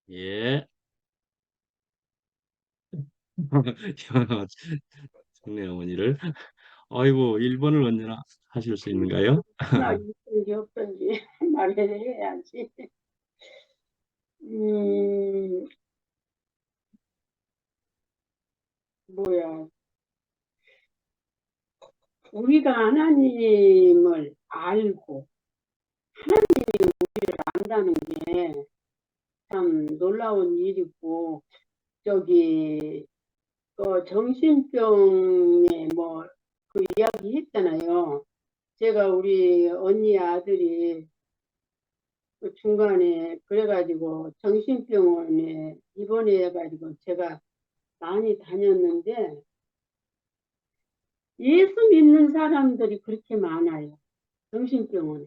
예. 청래 어머니를. 아이고, 1번을 언제나 하실 수 있는가요? 나 있든지 없든지 말을 해야지. 음, 뭐야. 우리가 하나님을 알고 안다는 게 참 놀라운 일이고, 저기, 정신병에 뭐, 그 이야기 했잖아요. 제가 우리 언니 아들이 그 중간에 그래가지고 정신병원에 입원해가지고 제가 많이 다녔는데, 예수 믿는 사람들이 그렇게 많아요. 정신병원에.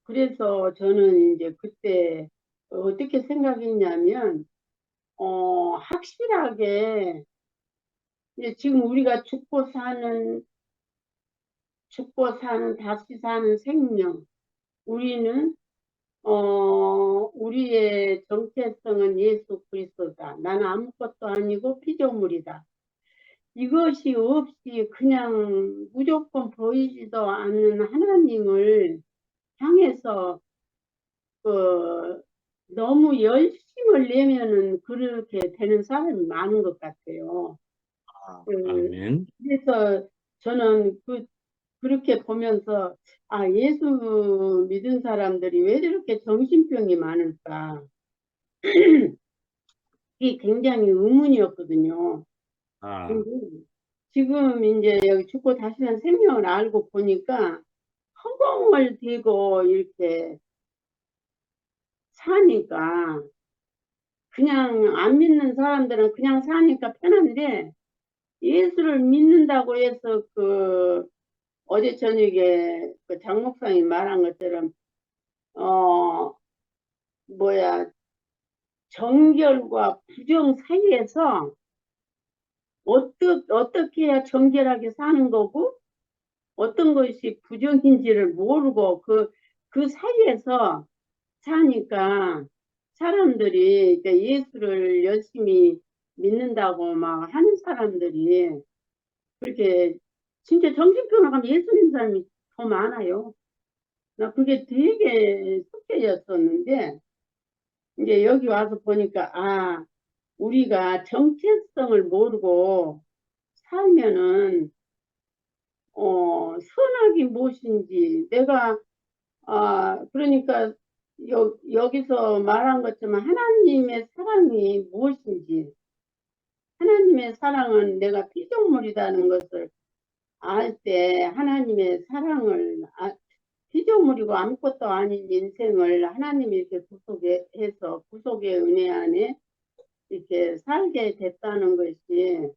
그래서 저는 이제 그때 어떻게 생각했냐면, 확실하게 이제 지금 우리가 죽고 사는, 다시 사는 생명. 우리는, 우리의 정체성은 예수 그리스도다. 나는 아무것도 아니고 피조물이다. 이것이 없이 그냥 무조건 보이지도 않는 하나님을 향해서 그 너무 열심을 내면은 그렇게 되는 사람이 많은 것 같아요. 아멘. 그래서 저는 그렇게 보면서 예수 믿은 사람들이 왜 저렇게 정신병이 많을까? 이게 굉장히 의문이었거든요. 아, 근데 지금 이제 여기 죽고 다시 산 생명을 알고 보니까 허공을 대고 이렇게 사니까 그냥 안 믿는 사람들은 그냥 사니까 편한데 예수를 믿는다고 해서 어제 저녁에 장 목사님 말한 것처럼 어 뭐야 정결과 부정 사이에서 어떻게 해야 정결하게 사는 거고 어떤 것이 부정인지를 모르고 그 사이에서 사니까 사람들이 이제 예수를 열심히 믿는다고 막 하는 사람들이 그렇게 진짜 정신병원 가면 예수 믿는 사람이 더 많아요. 나 그게 되게 숙제였었는데 이제 여기 와서 보니까 우리가 정체성을 모르고 살면은 선악이 무엇인지 내가 그러니까 여기서 말한 것처럼 하나님의 사랑이 무엇인지 하나님의 사랑은 내가 피조물이라는 것을 알 때 하나님의 사랑을 피조물이고 아무것도 아닌 인생을 하나님이 이렇게 구속해서 구속의 은혜 안에 이렇게 살게 됐다는 것이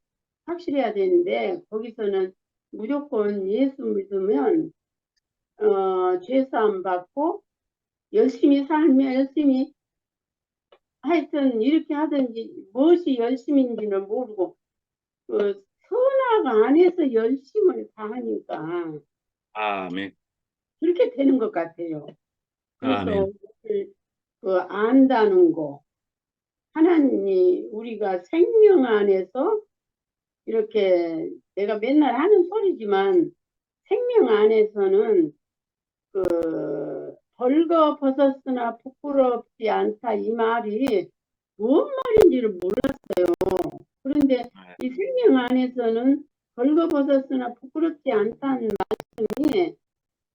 확실해야 되는데 거기서는 무조건 예수 믿으면 죄사함 받고 열심히 살면 열심히 하여튼 이렇게 하든지 무엇이 열심인지는 모르고 선악 안에서 열심을 다하니까 아멘. 그렇게 되는 것 같아요. 그래서 아멘. 안다는 거 하나님이 우리가 생명 안에서 이렇게 내가 맨날 하는 소리지만 생명 안에서는 벌거벗었으나 부끄럽지 않다 이 말이 무슨 말인지를 몰랐어요. 그런데 이 생명 안에서는 벌거벗었으나 부끄럽지 않다는 말씀이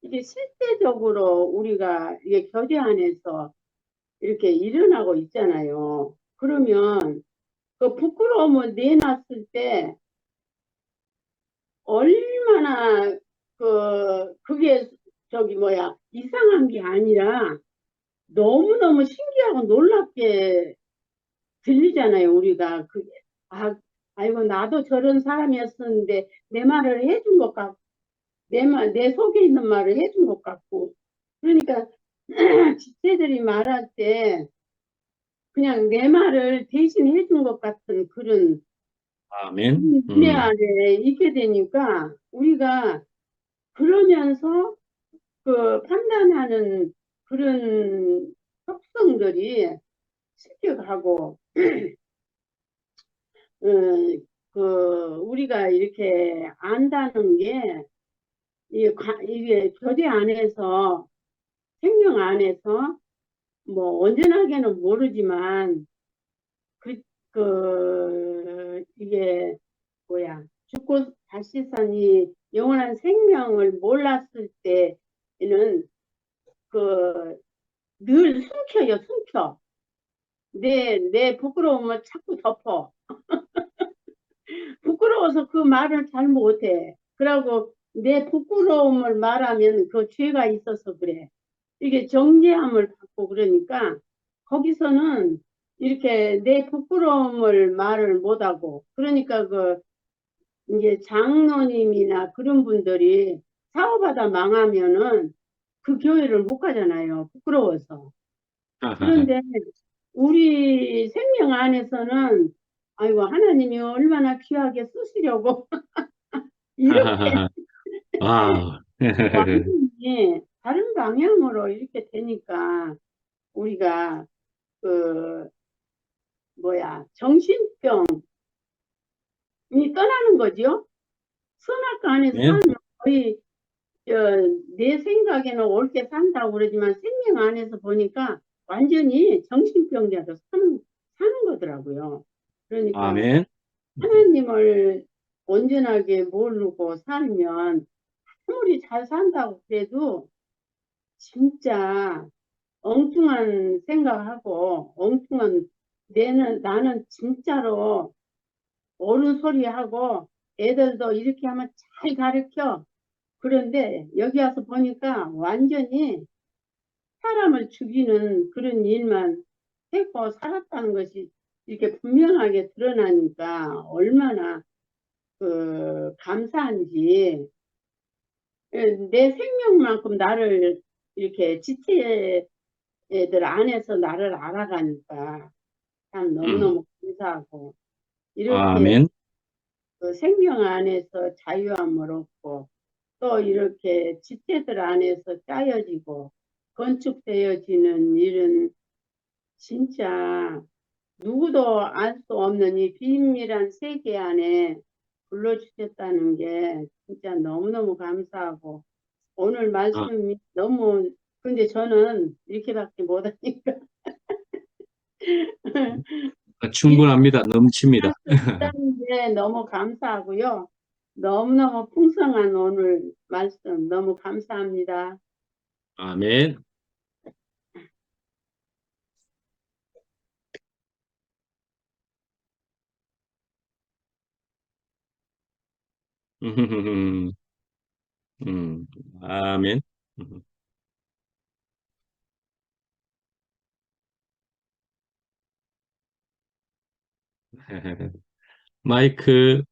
이게 실제적으로 우리가 이게 교제 안에서 이렇게 일어나고 있잖아요. 그러면 그 부끄러움을 내놨을 때 얼마나 그게 이상한 게 아니라 너무너무 신기하고 놀랍게 들리잖아요, 우리가. 아이고, 나도 저런 사람이었었는데, 내 말을 해준 것 같고, 내 속에 있는 말을 해준 것 같고. 그러니까, 지체들이 말할 때, 그냥 내 말을 대신 해준 것 같은 그런 아멘. 은혜 안에 있게 되니까, 우리가 그러면서 판단하는 그런 속성들이 습격하고, 어, 우리가 이렇게 안다는 게, 이게 교제 안에서, 생명 안에서, 뭐, 온전하게는 모르지만, 그, 이게, 뭐야, 죽고 다시 사니 영원한 생명을 몰랐을 때에는, 그, 늘 숨겨요, 숨겨. 내 부끄러움을 자꾸 덮어. 부끄러워서 그 말을 잘 못해. 그러고 내 부끄러움을 말하면 그 죄가 있어서 그래. 이게 정죄함을 받고 그러니까 거기서는 이렇게 내 부끄러움을 말을 못하고 그러니까 이제 장로님이나 그런 분들이 사업하다 망하면은 그 교회를 못 가잖아요. 부끄러워서. 그런데 우리 생명 안에서는 아이고 하나님이 얼마나 귀하게 쓰시려고 이렇게 와, 완전히 다른 방향으로 이렇게 되니까 우리가 그 뭐야 정신병이 떠나는 거죠. 선악과 안에서 아멘, 살면 거의 내 생각에는 옳게 산다고 그러지만 생명 안에서 보니까 완전히 정신병자로 사는 거더라고요. 그러니까 아멘, 하나님을 온전하게 모르고 살면 아무리 잘 산다고 그래도 진짜 엉뚱한 생각하고 엉뚱한 나는 진짜로 옳은 소리 하고 애들도 이렇게 하면 잘 가르쳐. 그런데 여기 와서 보니까 완전히 사람을 죽이는 그런 일만 했고 살았다는 것이 이렇게 분명하게 드러나니까 얼마나 감사한지 내 생명만큼 나를 이렇게 지체 애들 안에서 나를 알아가니까 참 너무너무 감사하고 이렇게 아멘, 그 생명 안에서 자유함을 얻고 또 이렇게 지체들 안에서 짜여지고 건축되어지는 일은 진짜 누구도 알 수 없는 이 비밀한 세계 안에 불러주셨다는 게 진짜 너무너무 감사하고 오늘 아, 말씀이 너무 근데 저는 이렇게밖에 못하니까 충분합니다. 넘칩니다. 일할 수 있다는 게 너무 감사하고요. 너무너무 풍성한 오늘 말씀 너무 감사합니다. 아멘. 음, 아멘. 마이크,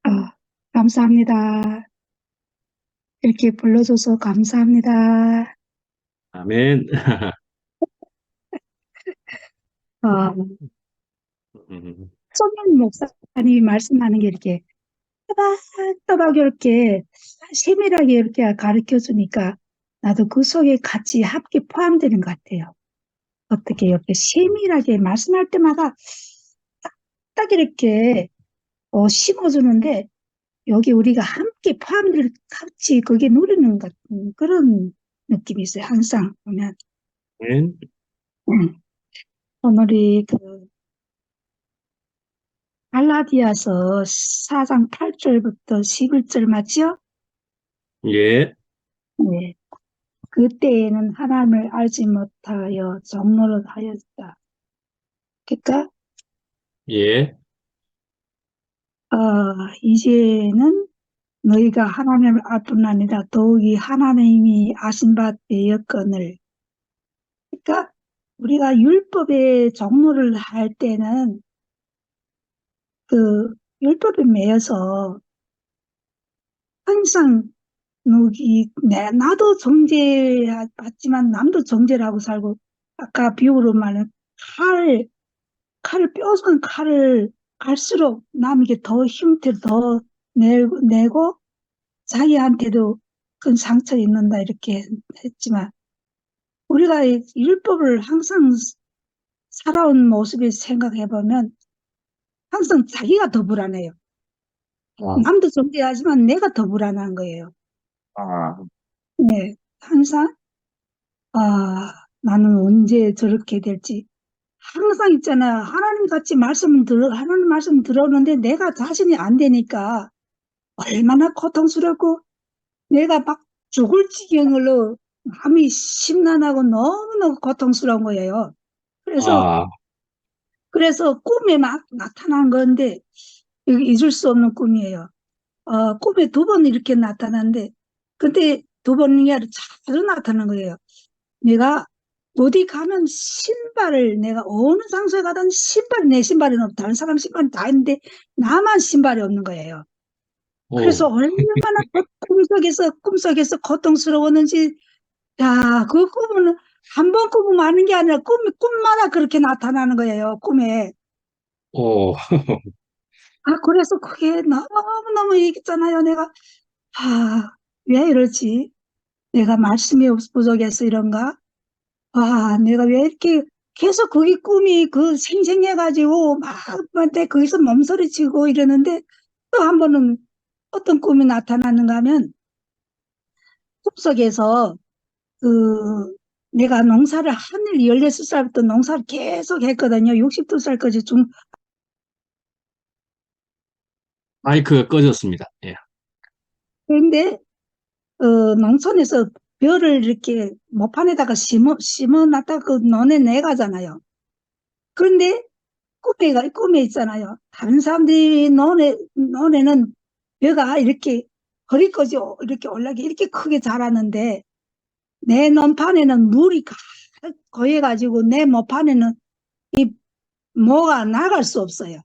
아, 감사합니다. 이렇게 불러줘서 감사합니다. 아멘. 어, 손님 목사님이 말씀하는 게 이렇게 또박또박 이렇게 세밀하게 이렇게 가르쳐 주니까 나도 그 속에 같이 함께 포함되는 것 같아요. 어떻게 이렇게 세밀하게 말씀할 때마다 딱 이렇게 심어주는데 여기 우리가 함께 포함될 같이 그게 누리는 것 같은 그런 느낌이 있어요. 항상 보면. 아멘. 음. 오늘이 갈라디아서 4장 8절부터 11절 맞죠? 예, 네. 그때에는 하나님을 알지 못하여 종노릇 하였다. 그러니까 예, 이제는 너희가 하나님을 알 뿐 아니라 더욱이 하나님이 아신 바 되었거늘. 그러니까 우리가 율법의 종노를 할 때는 그 율법에 매여서 항상 나도 정죄받지만 남도 정죄라고 살고, 아까 비유로 말하는 칼을 뼈선 칼을 갈수록 남에게 더 힘들 더 내고 자기한테도 큰 상처 입는다 이렇게 했지만 우리가 이 율법을 항상 살아온 모습을 생각해 보면 항상 자기가 더 불안해요. 아, 남도 존재하지만 내가 더 불안한 거예요. 아, 네, 항상 나는 언제 저렇게 될지 항상 있잖아요. 하나님 말씀 들었는데 내가 자신이 안 되니까 얼마나 고통스럽고 내가 막 죽을 지경으로 마음이 심란하고 너무너무 고통스러운 거예요. 그래서, 아, 그래서 꿈에 막 나타난 건데, 이게 잊을 수 없는 꿈이에요. 꿈에 두 번 이렇게 나타났는데, 근데 두 번이 아니라 자주 나타난 거예요. 내가 어디 가면 내가 어느 장소에 가든 내 신발은 없고, 다른 사람 신발은 다 있는데, 나만 신발이 없는 거예요. 그래서 오, 얼마나 꿈속에서 고통스러웠는지, 야, 그 꿈은 한 번 꿈은 많은 게 아니라 꿈마다 그렇게 나타나는 거예요, 꿈에. 오, 그래서 그게 너무너무 얘기했잖아요. 내가, 왜 이러지? 내가 말씀이 부족해서 이런가? 내가 왜 이렇게 계속 그게 꿈이 생생해가지고 막 거기서 몸서리치고 이러는데 또 한 번은 어떤 꿈이 나타나는가 하면 꿈속에서 그 내가 농사를 하늘 16살부터 농사를 계속 했거든요. 62살까지 마이크가 꺼졌습니다. 예. 그런데 농촌에서 벼를 이렇게 모판에다가 심어놨다가 그 논에 내가잖아요. 그런데 꿈에 있잖아요. 다른 사람들이 논에는 벼가 이렇게 허리까지 이렇게 올라게 이렇게 크게 자라는데 내 논판에는 물이 가득 고여가지고 내 모판에는 이 뭐가 나갈 수 없어요.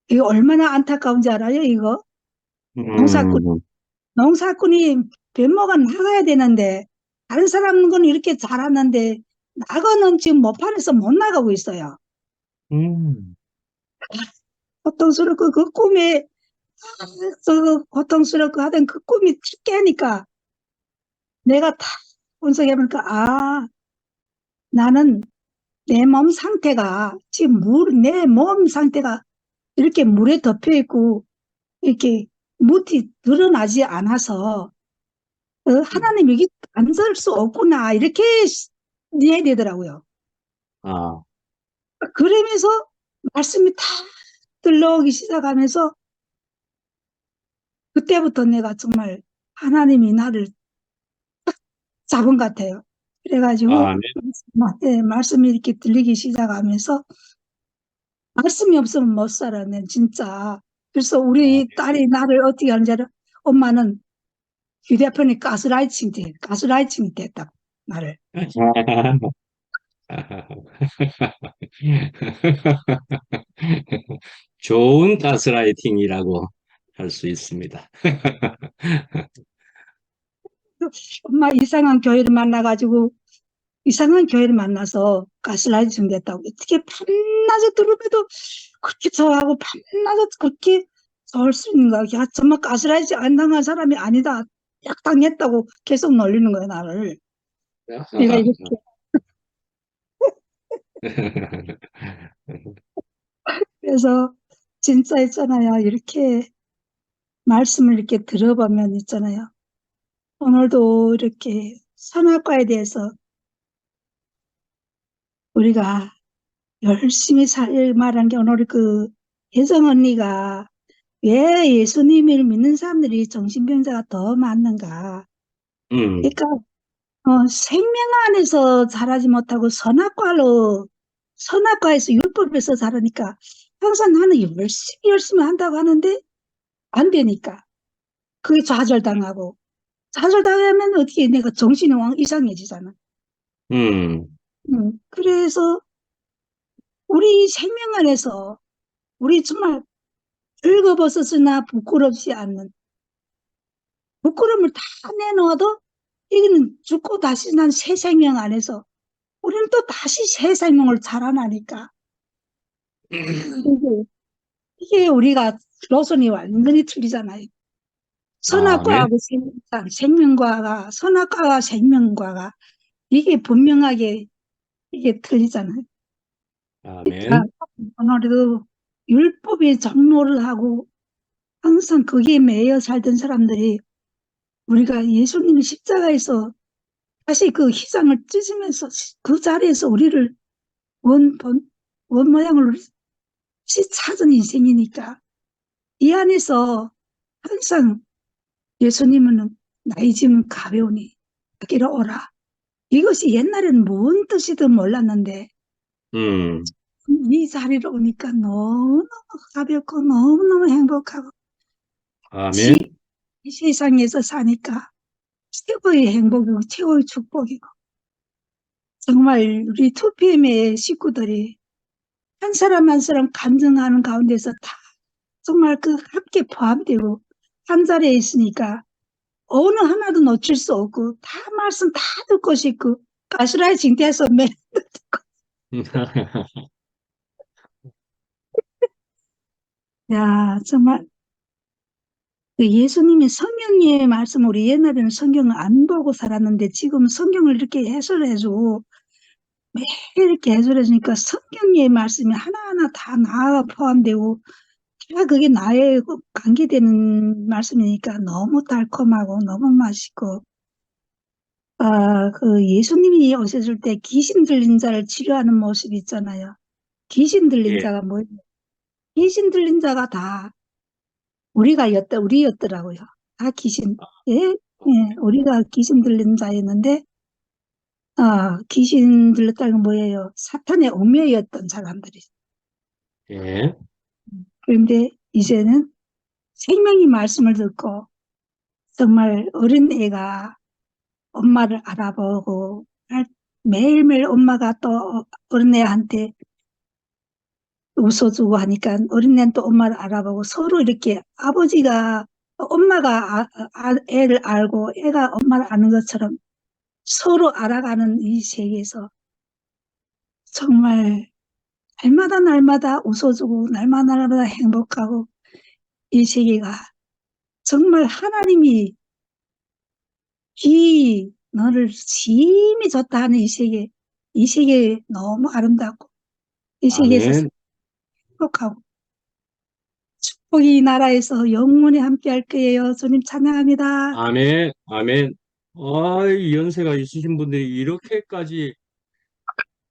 이게 얼마나 안타까운지 알아요, 이거? 농사꾼, 음, 농사꾼이 벼모가 나가야 되는데, 다른 사람은 이렇게 자랐는데, 나가는 지금 모판에서 못 나가고 있어요. 음, 고통스럽고, 그 꿈에, 고통스럽고 하던 그 꿈이 탁 깨니까, 내가 다 분석해보니까, 나는 내 몸 상태가, 지금 내 몸 상태가 이렇게 물에 덮여 있고, 이렇게 못이 드러나지 않아서 하나님 여기 앉을 수 없구나 이렇게 이해되더라고요. 아, 그러면서 말씀이 탁 들려오기 시작하면서 그때부터 내가 정말 하나님이 나를 잡은 것 같아요. 그래가지고 아, 네. 말씀이 이렇게 들리기 시작하면서 말씀이 없으면 못 살아, 난 진짜. 그래서 아, 우리 딸이 나를 어떻게 하는지 알아? 엄마는 휴대폰에 가스라이팅 됐다, 나를. 네. 좋은 가스라이팅이라고 할 수 있습니다. 엄마 이상한 교회를 만나서 가스라이팅 됐다고. 어떻게 밤낮에 들으면도 그렇게 좋아하고 밤낮에 그렇게 좋을 수 있는가. 야, 정말 가스라이팅 안 당한 사람이 아니다. 약 당했다고 계속 놀리는 거야, 나를. 내가 이렇게. 그래서 진짜 있잖아요. 이렇게 말씀을 이렇게 들어보면 있잖아요. 오늘도 이렇게 선악과에 대해서 우리가 열심히 말한 게 오늘 혜정 언니가 왜 예수님을 믿는 사람들이 정신병자가 더 많은가? 음, 그러니까 생명 안에서 자라지 못하고 선악과에서 율법에서 자라니까 항상 나는 열심히 한다고 하는데 안 되니까 그게 좌절당하면 어떻게 내가 정신이 이상해지잖아. 그래서 우리 생명 안에서 우리 정말 벌거벗었으나 부끄럽지 않는 부끄러움을 다 내놓아도 이거는 죽고 다시 난 새 생명 안에서 우리는 또 다시 새 생명을 자라나니까 이게 우리가 노선이 완전히 틀리잖아요. 아멘. 선악과하고 생명과가, 선악과가 생명과가, 이게 분명하게 이게 틀리잖아요. 자, 아멘. 오늘도 율법의 장로를 하고 항상 거기에 매여 살던 사람들이 우리가 예수님이 십자가에서 다시 그 희생을 찢으면서 그 자리에서 우리를 원 모양으로 다시 찾은 인생이니까 이 안에서 항상 예수님은 나의 짐은 가벼우니 내게로 오라. 이것이 옛날에는 뭔 뜻이든 몰랐는데 음, 이 자리로 오니까 너무너무 가볍고 너무너무 행복하고 아멘. 이 세상에서 사니까 최고의 행복이고 최고의 축복이고 정말 우리 2PM의 식구들이 한 사람 한 사람 간증하는 가운데서 다 정말 그 함께 포함되고 한 자리에 있으니까 어느 하나도 놓칠 수 없고 다 말씀 다 듣고 싶고 가스라이징 돼서 매 야 정말 그 예수님이 성경의 말씀 우리 옛날에는 성경을 안 보고 살았는데 지금 성경을 이렇게 해설해주고 매일 이렇게 해설해주니까 성경의 말씀이 하나하나 다 나와 포함되고 다 그게 나에 관계되는 말씀이니까 너무 달콤하고 너무 맛있고 그 예수님이 오셨을 때 귀신 들린 자를 치료하는 모습 있잖아요. 귀신 들린 예, 자가 뭐예요? 귀신 들린 자가 다 우리였더라고요. 다 귀신, 예, 예, 우리가 귀신 들린 자였는데, 귀신 들렸다는 건 뭐예요? 사탄의 옥매였던 사람들이. 예, 그런데 이제는 생명의 말씀을 듣고, 정말 어린 애가 엄마를 알아보고, 매일매일 엄마가 또 어린애한테 웃어주고 하니까 어린애는 또 엄마를 알아보고 서로 이렇게 아버지가 엄마가 애를 알고 애가 엄마를 아는 것처럼 서로 알아가는 이 세계에서 정말 날마다 웃어주고 날마다 행복하고 이 세계가 정말 하나님이 너를 심히 좋다 하는 이 세계 너무 아름답고 이 세계에서 아멘. 행복하고 축복이 이 나라에서 영원히 함께 할 거예요. 주님 찬양합니다. 아멘. 아멘. 이 연세가 있으신 분들이 이렇게까지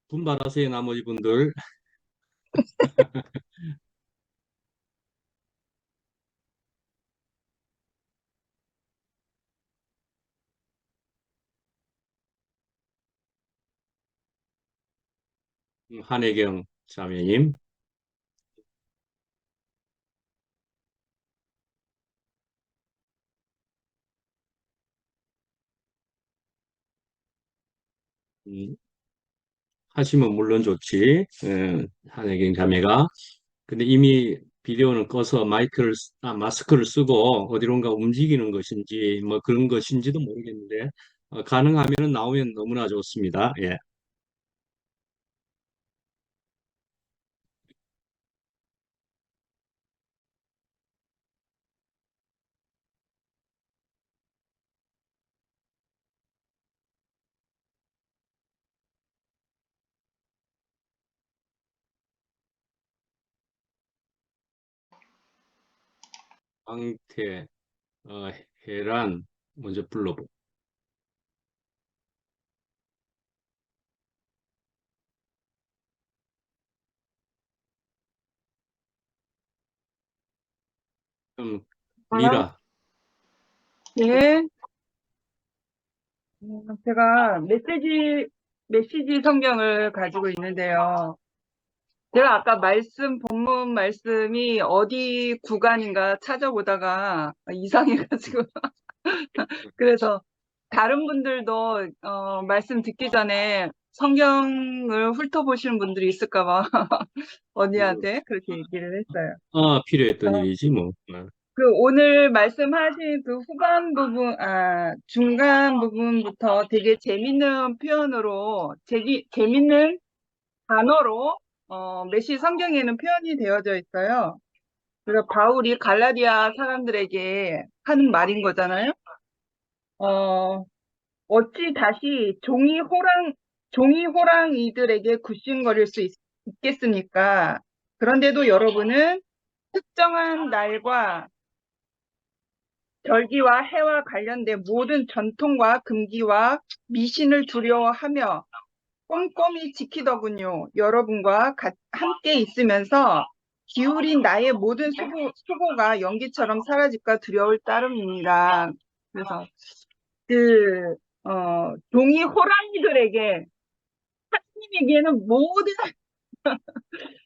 분발하세요, 나머지 분들. 한혜경 자매님. 음, 하시면 물론 좋지. 한혜경 자매가. 근데 이미 비디오는 꺼서 마스크를 쓰고 어디론가 움직이는 것인지 뭐 그런 것인지도 모르겠는데 가능하면 나오면 너무나 좋습니다. 예. 황태, 어, 해란 먼저 불러보. 그럼 아, 미라. 예. 제가 메시지 성경을 가지고 있는데요. 제가 아까 본문 말씀이 어디 구간인가 찾아보다가 이상해가지고. 그래서 다른 분들도, 말씀 듣기 전에 성경을 훑어보시는 분들이 있을까봐 언니한테 그렇게 얘기를 했어요. 필요했던 어, 일이지 뭐. 그 오늘 말씀하신 그 중간 부분부터 되게 재밌는 표현으로, 재밌는 단어로, 메시 성경에는 표현이 되어져 있어요. 그래서 바울이 갈라디아 사람들에게 하는 말인 거잖아요. 어찌 다시 종이 호랑이들에게 굽신거릴 수 있겠습니까? 그런데도 여러분은 특정한 날과 절기와 해와 관련된 모든 전통과 금기와 미신을 두려워하며 꼼꼼히 지키더군요. 여러분과 함께 있으면서 기울인 나의 모든 수고가 연기처럼 사라질까 두려울 따름입니다. 그래서 종이 호랑이들에게 하나님에게는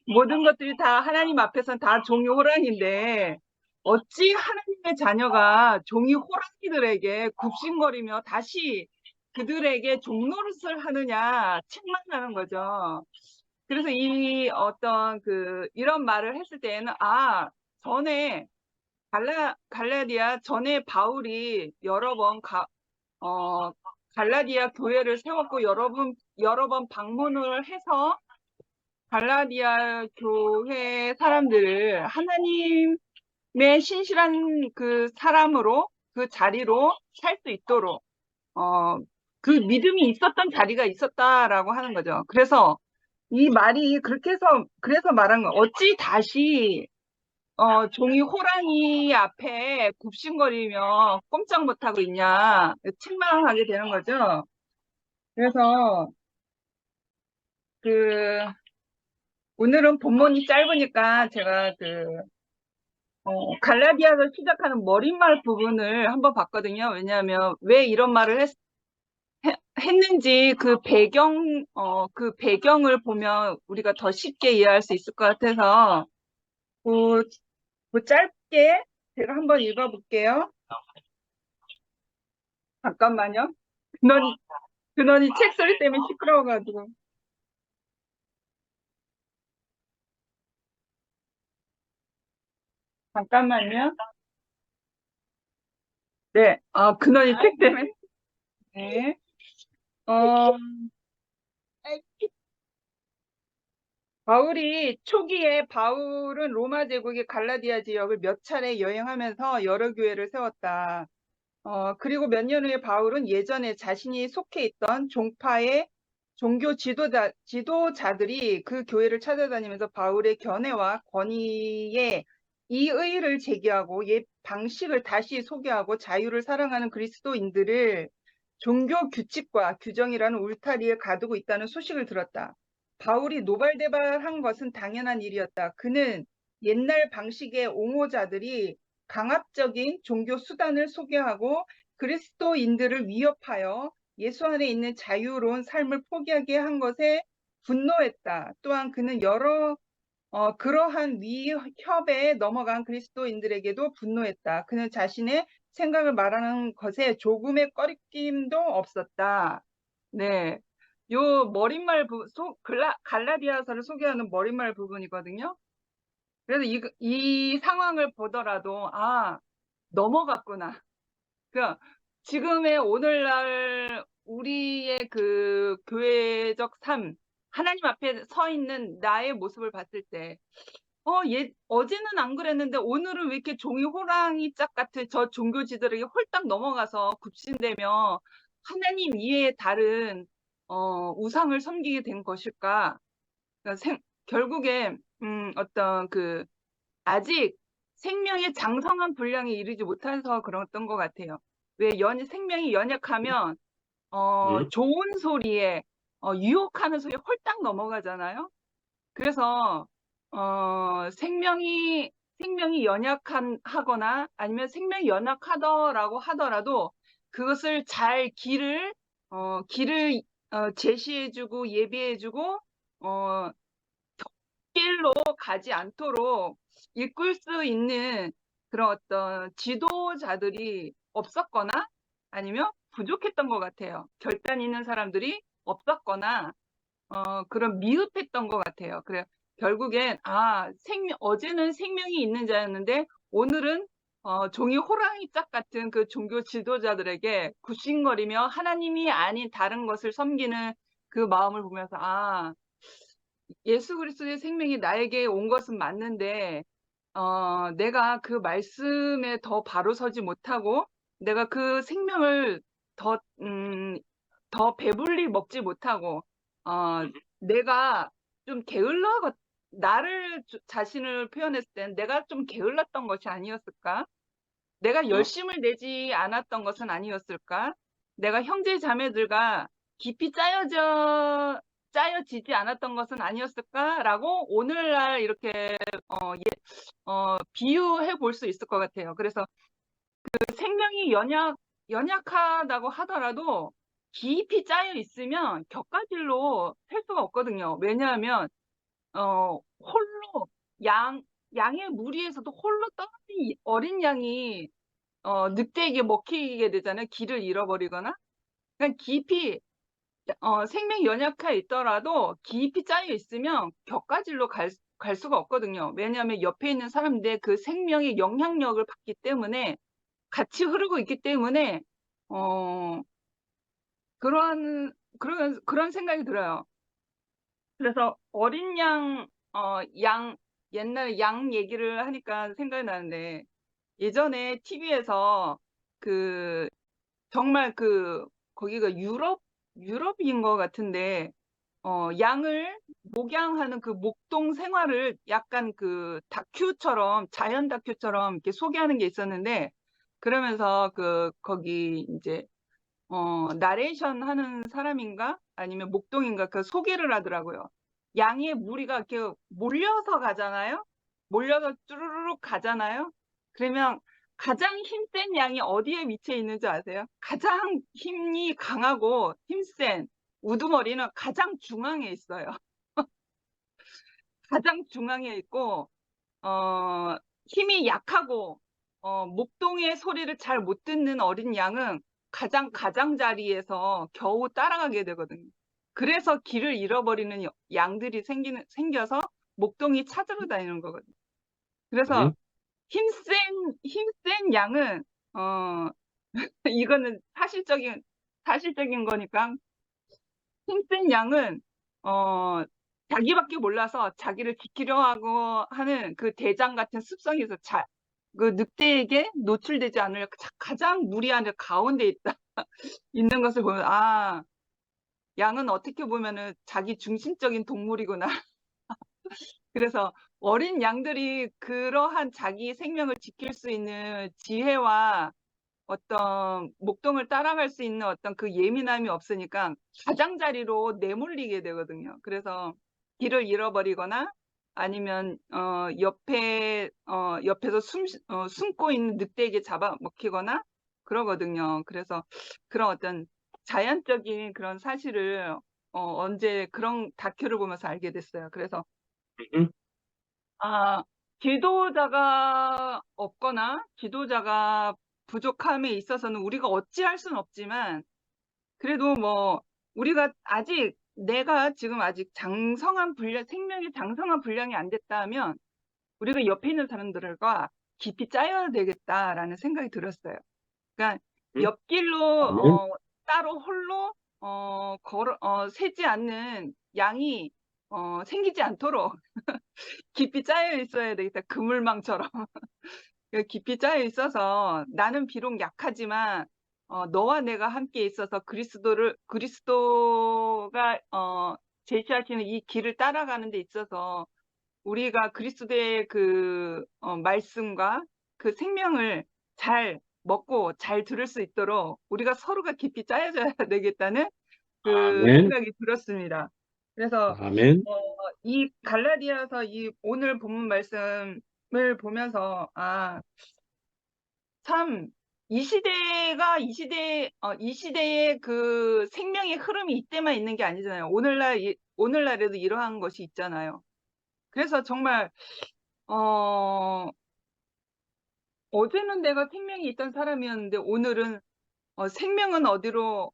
모든 것들이 다 하나님 앞에서는 다 종이 호랑이인데 어찌 하나님의 자녀가 종이 호랑이들에게 굽신거리며 다시 그들에게 종노릇을 하느냐 책망하는 거죠. 그래서 이런 말을 했을 때에는 전에 갈라디아 전에 바울이 여러 번 갈라디아 교회를 세웠고 여러 번 방문을 해서 갈라디아 교회 사람들을 하나님의 신실한 그 사람으로 그 자리로 살 수 있도록 그 믿음이 있었던 자리가 있었다라고 하는 거죠. 그래서 이 말이 그래서 말한 거. 어찌 다시 종이 호랑이 앞에 굽신거리며 꼼짝 못하고 있냐 책망하게 되는 거죠. 그래서 오늘은 본문이 짧으니까 제가 갈라디아서 시작하는 머릿말 부분을 한번 봤거든요. 왜냐하면 왜 이런 말을 했는지 그 배경을 보면 우리가 더 쉽게 이해할 수 있을 것 같아서 짧게 제가 한번 읽어볼게요. 잠깐만요. 근원이 책 소리 때문에 시끄러워가지고. 잠깐만요. 네, 근원이 책 때문에. 네. 초기에 바울은 로마 제국의 갈라디아 지역을 몇 차례 여행하면서 여러 교회를 세웠다. 그리고 몇 년 후에 바울은 예전에 자신이 속해 있던 종파의 종교 지도자들이 그 교회를 찾아다니면서 바울의 견해와 권위에 이의를 제기하고 옛 방식을 다시 소개하고 자유를 사랑하는 그리스도인들을 종교 규칙과 규정이라는 울타리에 가두고 있다는 소식을 들었다. 바울이 노발대발한 것은 당연한 일이었다. 그는 옛날 방식의 옹호자들이 강압적인 종교 수단을 소개하고 그리스도인들을 위협하여 예수 안에 있는 자유로운 삶을 포기하게 한 것에 분노했다. 또한 그는 그러한 위협에 넘어간 그리스도인들에게도 분노했다. 그는 자신의 생각을 말하는 것에 조금의 꺼리낌도 없었다. 네. 요 머릿말 갈라디아서를 소개하는 머릿말 부분이거든요. 그래서 이 상황을 보더라도 넘어갔구나. 그러니까 지금의 오늘날 우리의 그 교회적 삶, 하나님 앞에 서 있는 나의 모습을 봤을 때 어제는 안 그랬는데 오늘은 왜 이렇게 종이 호랑이 짝 같은 저 종교지들에게 홀딱 넘어가서 굽신대며 하나님 이외의 다른 우상을 섬기게 된 것일까? 그러니까 결국에 아직 생명의 장성한 분량에 이르지 못해서 그랬던 것 같아요. 왜 생명이 연약하면 좋은 소리에 유혹하는 소리에 홀딱 넘어가잖아요. 그래서 생명이 연약하거나 아니면 생명이 연약하더라고 하더라도 그것을 잘 길을 제시해주고 예비해주고 길로 가지 않도록 이끌 수 있는 그런 어떤 지도자들이 없었거나 아니면 부족했던 것 같아요. 결단 있는 사람들이 없었거나 그런 미흡했던 것 같아요. 그래 결국엔 어제는 생명이 있는 자였는데 오늘은 종이 호랑이 짝 같은 그 종교 지도자들에게 굽신거리며 하나님이 아닌 다른 것을 섬기는 그 마음을 보면서 예수 그리스도의 생명이 나에게 온 것은 맞는데 내가 그 말씀에 더 바로 서지 못하고 내가 그 생명을 더, 더 배불리 먹지 못하고 내가 좀 나를 자신을 표현했을 땐 내가 좀 게을렀던 것이 아니었을까? 내가 열심을 내지 않았던 것은 아니었을까? 내가 형제 자매들과 깊이 짜여지지 않았던 것은 아니었을까라고 오늘날 이렇게 비유해 볼 수 있을 것 같아요. 그래서 그 생명이 연약하다고 하더라도 깊이 짜여 있으면 격가질로 셀 수가 없거든요. 왜냐하면 홀로 양의 무리에서도 홀로 떠나는 어린 양이 늑대에게 먹히게 되잖아요. 길을 잃어버리거나. 그러니까 깊이 생명이 연약해 있더라도 깊이 짜여 있으면 격가질로 갈 수가 없거든요. 왜냐하면 옆에 있는 사람들의 그 생명의 영향력을 받기 때문에 같이 흐르고 있기 때문에 그런 생각이 들어요. 그래서 어린 옛날 양 얘기를 하니까 생각이 나는데 예전에 TV에서 정말 거기가 유럽인 것 같은데 양을 목양하는 그 목동 생활을 약간 그 다큐처럼 자연 다큐처럼 이렇게 소개하는 게 있었는데 그러면서 거기 이제 나레이션 하는 사람인가 아니면 목동인가 그 소개를 하더라고요. 양의 무리가 이렇게 몰려서 가잖아요. 몰려서 쭈루루룩 가잖아요. 그러면 가장 힘센 양이 어디에 위치해 있는지 아세요? 가장 힘이 강하고 힘센 우두머리는 가장 중앙에 있어요. 가장 중앙에 있고 힘이 약하고 목동의 소리를 잘 못 듣는 어린 양은 가장자리에서 겨우 따라가게 되거든요. 그래서 길을 잃어버리는 양들이 생겨서 목동이 찾으러 다니는 거거든요. 그래서 힘센 양은 이거는 사실적인 거니까 힘센 양은 자기밖에 몰라서 자기를 지키려 하고 하는 그 대장 같은 습성이 있어. 그 늑대에게 노출되지 않을 가장 무리 안에 가운데 있는 것을 보면 양은 어떻게 보면은 자기 중심적인 동물이구나. 그래서 어린 양들이 그러한 자기 생명을 지킬 수 있는 지혜와 어떤 목동을 따라갈 수 있는 어떤 그 예민함이 없으니까 가장자리로 내몰리게 되거든요. 그래서 길을 잃어버리거나 아니면 옆에서 숨고 있는 늑대에게 잡아먹히거나 그러거든요. 그래서 그런 어떤 자연적인 그런 사실을 언제 그런 다큐를 보면서 알게 됐어요. 그래서 지도자가 없거나 지도자가 부족함에 있어서는 우리가 어찌할 수는 없지만 그래도 뭐 우리가 내가 지금 아직 생명이 장성한 분량이 안 됐다면 우리가 옆에 있는 사람들과 깊이 짜여야 되겠다라는 생각이 들었어요. 그러니까 옆길로 따로 홀로 새지 않는 양이 생기지 않도록 깊이 짜여 있어야 되겠다. 그물망처럼. 깊이 짜여 있어서 나는 비록 약하지만 너와 내가 함께 있어서 그리스도가 제시하시는 이 길을 따라가는 데 있어서 우리가 그리스도의 그 말씀과 그 생명을 잘 먹고 잘 들을 수 있도록 우리가 서로가 깊이 짜여져야 되겠다는 그 아멘. 생각이 들었습니다. 그래서 아멘. 이 갈라디아서 이 오늘 본문 말씀을 보면서 참 이 시대의 그 생명의 흐름이 이때만 있는 게 아니잖아요. 오늘날에도 이러한 것이 있잖아요. 그래서 정말 어제는 내가 생명이 있던 사람이었는데 오늘은 생명은 어디로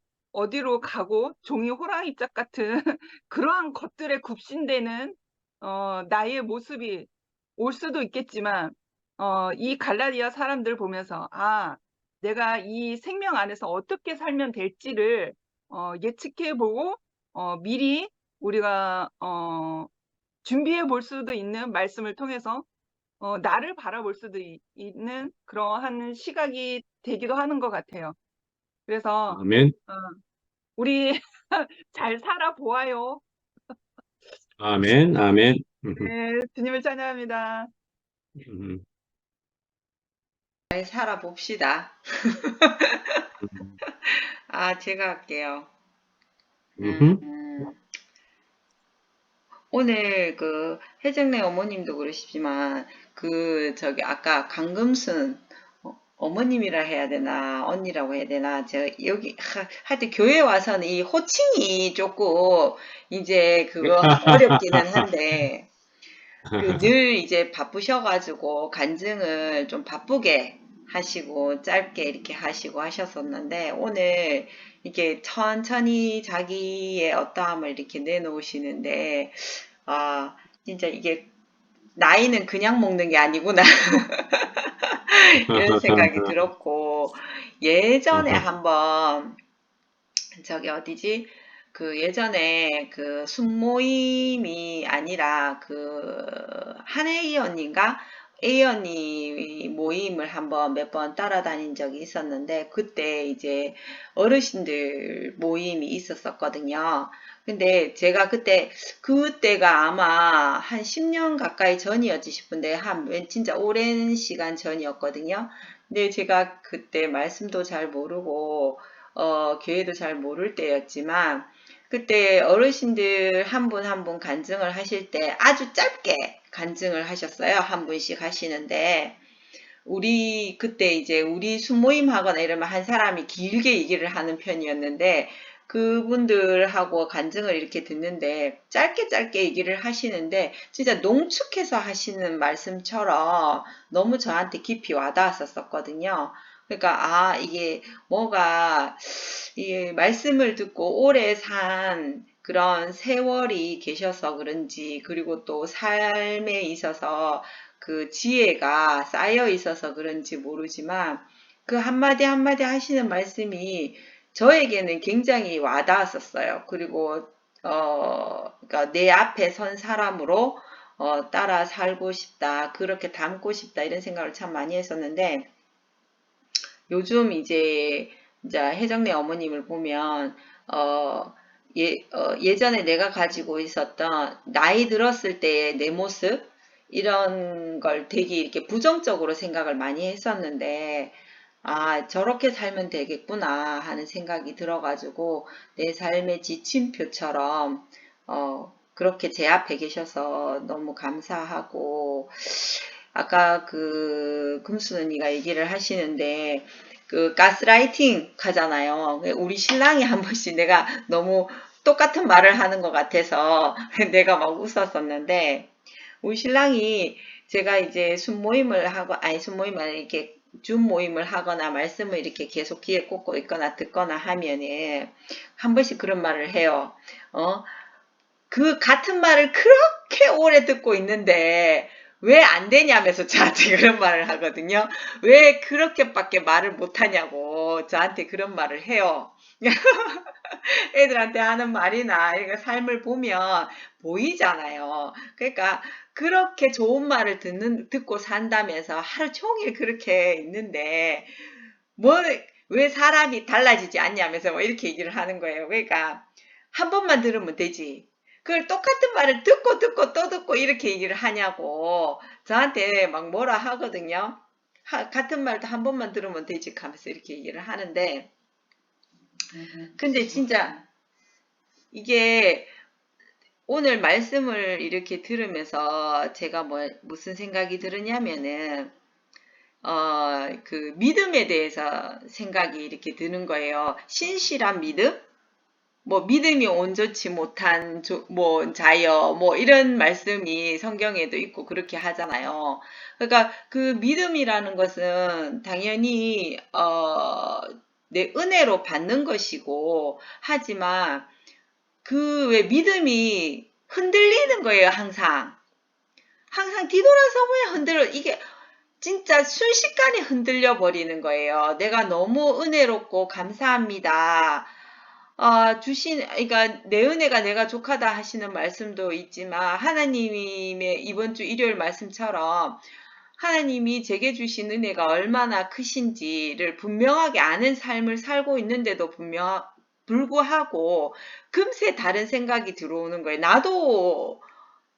가고 종이 호랑이짝 같은 그러한 것들에 굽신대는 나의 모습이 올 수도 있겠지만 이 갈라디아 사람들 보면서 내가 이 생명 안에서 어떻게 살면 될지를 예측해보고 미리 우리가 준비해 볼 수도 있는 말씀을 통해서 나를 바라볼 수도 있는 그러한 시각이 되기도 하는 것 같아요. 그래서 아멘. 어, 우리 잘 살아보아요. 아멘. 아멘. 네, 주님을 찬양합니다. 음, 잘 살아봅시다. 음, 제가 할게요. 음, 음, 오늘 혜정네 어머님도 그러시지만, 아까 강금순, 어머님이라 해야 되나, 언니라고 해야 되나, 하여튼 교회 와서는 이 호칭이 조금, 이제 그거 어렵기는 한데, 늘 이제 바쁘셔가지고 간증을 좀 바쁘게 하시고 짧게 이렇게 하시고 하셨었는데 오늘 이렇게 천천히 자기의 어떠함을 이렇게 내놓으시는데 진짜 이게 나이는 그냥 먹는 게 아니구나 이런 생각이 들었고 예전에 한번 어디지? 예전에 순모임이 아니라 한혜희 언니인가? A 언니 모임을 한번 몇 번 따라다닌 적이 있었는데, 그때 이제 어르신들 모임이 있었었거든요. 근데 제가 그때가 아마 한 10년 가까이 전이었지 싶은데, 진짜 오랜 시간 전이었거든요. 근데 제가 그때 말씀도 잘 모르고, 교회도 잘 모를 때였지만 그때 어르신들 한 분 한 분 간증을 하실 때 아주 짧게 간증을 하셨어요. 한 분씩 하시는데 그때 이제 우리 순모임 하거나 이러면 한 사람이 길게 얘기를 하는 편이었는데 그분들하고 간증을 이렇게 듣는데 짧게 얘기를 하시는데 진짜 농축해서 하시는 말씀처럼 너무 저한테 깊이 와닿았었거든요. 그러니까 이게 이게 말씀을 듣고 오래 산 그런 세월이 계셔서 그런지 그리고 또 삶에 있어서 지혜가 쌓여 있어서 그런지 모르지만 그 한마디 한마디 하시는 말씀이 저에게는 굉장히 와닿았었어요. 그리고 그러니까 내 앞에 선 사람으로 따라 살고 싶다, 그렇게 닮고 싶다 이런 생각을 참 많이 했었는데 요즘 이제 혜정네 어머님을 보면 예전에 내가 가지고 있었던 나이 들었을 때의 내 모습 이런 걸 되게 이렇게 부정적으로 생각을 많이 했었는데 저렇게 살면 되겠구나 하는 생각이 들어가지고 내 삶의 지침표처럼 그렇게 제 앞에 계셔서 너무 감사하고 아까 금순 언니가 얘기를 하시는데 가스라이팅 하잖아요. 우리 신랑이 한 번씩 내가 너무 똑같은 말을 하는 것 같아서 내가 막 웃었었는데 우리 신랑이 제가 이제 순모임을 이렇게 줌 모임을 하거나 말씀을 이렇게 계속 귀에 꽂고 있거나 듣거나 하면은 한 번씩 그런 말을 해요. 같은 말을 그렇게 오래 듣고 있는데 왜 안 되냐면서 저한테 그런 말을 하거든요. 왜 그렇게밖에 말을 못하냐고 저한테 그런 말을 해요. 애들한테 하는 말이나 이런 삶을 보면 보이잖아요. 그러니까 그렇게 좋은 말을 듣고 산다면서 하루 종일 그렇게 있는데 왜 사람이 달라지지 않냐면서 뭐 이렇게 얘기를 하는 거예요. 그러니까 한 번만 들으면 되지. 그걸 똑같은 말을 듣고 또 듣고 이렇게 얘기를 하냐고 저한테 막 뭐라 하거든요. 같은 말도 한 번만 들으면 되지 하면서 이렇게 얘기를 하는데 근데 진짜 이게 오늘 말씀을 이렇게 들으면서 제가 무슨 생각이 들으냐면은 믿음에 대해서 생각이 이렇게 드는 거예요. 신실한 믿음? 믿음이 온전치 못한 자여 이런 말씀이 성경에도 있고 그렇게 하잖아요. 그러니까 그 믿음이라는 것은 당연히 내 은혜로 받는 것이고 하지만 왜 믿음이 흔들리는 거예요. 항상 뒤돌아서면 흔들려. 이게 진짜 순식간에 흔들려 버리는 거예요. 내가 너무 은혜롭고 감사합니다. 그러니까 내 은혜가 내가 족하다 하시는 말씀도 있지만 하나님의 이번 주 일요일 말씀처럼 하나님이 제게 주신 은혜가 얼마나 크신지를 분명하게 아는 삶을 살고 있는데도 불구하고 금세 다른 생각이 들어오는 거예요. 나도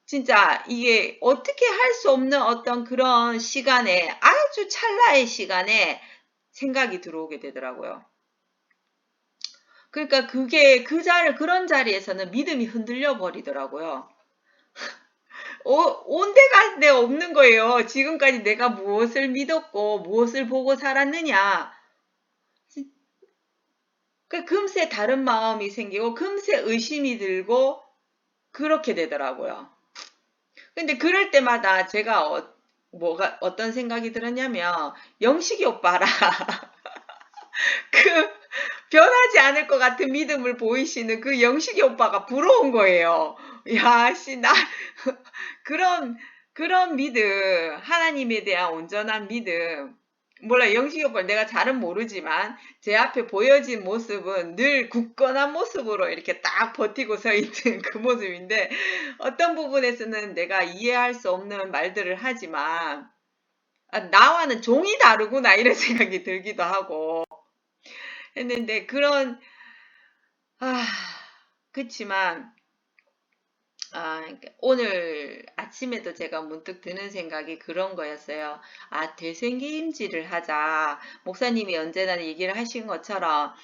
진짜 이게 어떻게 할 수 없는 어떤 그런 시간에, 아주 찰나의 시간에 생각이 들어오게 되더라고요. 그러니까 그런 자리에서는 믿음이 흔들려 버리더라고요. 온데간데 없는 거예요. 지금까지 내가 무엇을 믿었고 무엇을 보고 살았느냐. 그 금세 다른 마음이 생기고 금세 의심이 들고 그렇게 되더라고요. 근데 그럴 때마다 제가 어떤 생각이 들었냐면, 영식이 오빠라. 그 변하지 않을 것 같은 믿음을 보이시는 그 영식이 오빠가 부러운 거예요. 야, 그런 믿음, 하나님에 대한 온전한 믿음. 몰라, 영식이 오빠 내가 잘은 모르지만 제 앞에 보여진 모습은 늘 굳건한 모습으로 이렇게 딱 버티고 서 있는 그 모습인데, 어떤 부분에서는 내가 이해할 수 없는 말들을 하지만, 나와는 종이 다르구나 이런 생각이 들기도 하고 했는데, 그치만, 오늘 아침에도 제가 문득 드는 생각이 그런 거였어요. 되새김질을 하자. 목사님이 언제나 얘기를 하신 것처럼,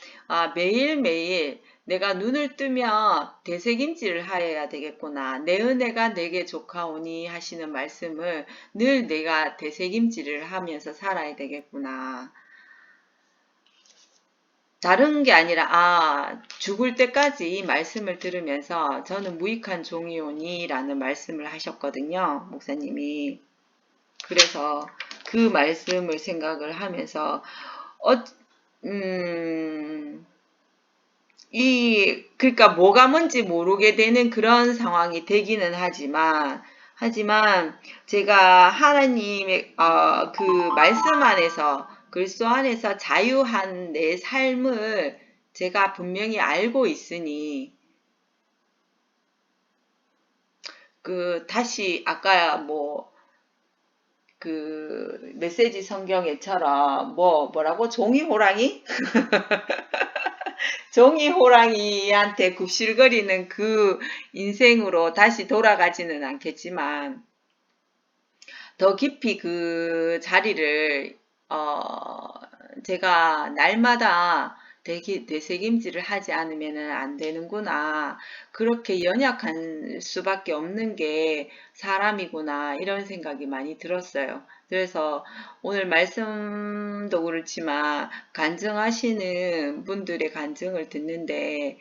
매일매일 내가 눈을 뜨면 되새김질을 하여야 되겠구나. 내 은혜가 내게 조카오니 하시는 말씀을 늘 내가 되새김질을 하면서 살아야 되겠구나. 다른 게 아니라, 죽을 때까지 이 말씀을 들으면서 저는 무익한 종이오니 라는 말씀을 하셨거든요, 목사님이. 그래서 그 말씀을 생각을 하면서, 그러니까 뭐가 뭔지 모르게 되는 그런 상황이 되기는 하지만 제가 하나님의 그 말씀 안에서, 그리스도 안에서 자유한 내 삶을 제가 분명히 알고 있으니, 다시 아까 그 메시지 성경에처럼 뭐라고 종이 호랑이? 종이 호랑이한테 굽실거리는 그 인생으로 다시 돌아가지는 않겠지만, 더 깊이 그 자리를, 제가 날마다 되새김질을 하지 않으면 안 되는구나. 그렇게 연약한 수밖에 없는 게 사람이구나. 이런 생각이 많이 들었어요. 그래서 오늘 말씀도 그렇지만 간증하시는 분들의 간증을 듣는데,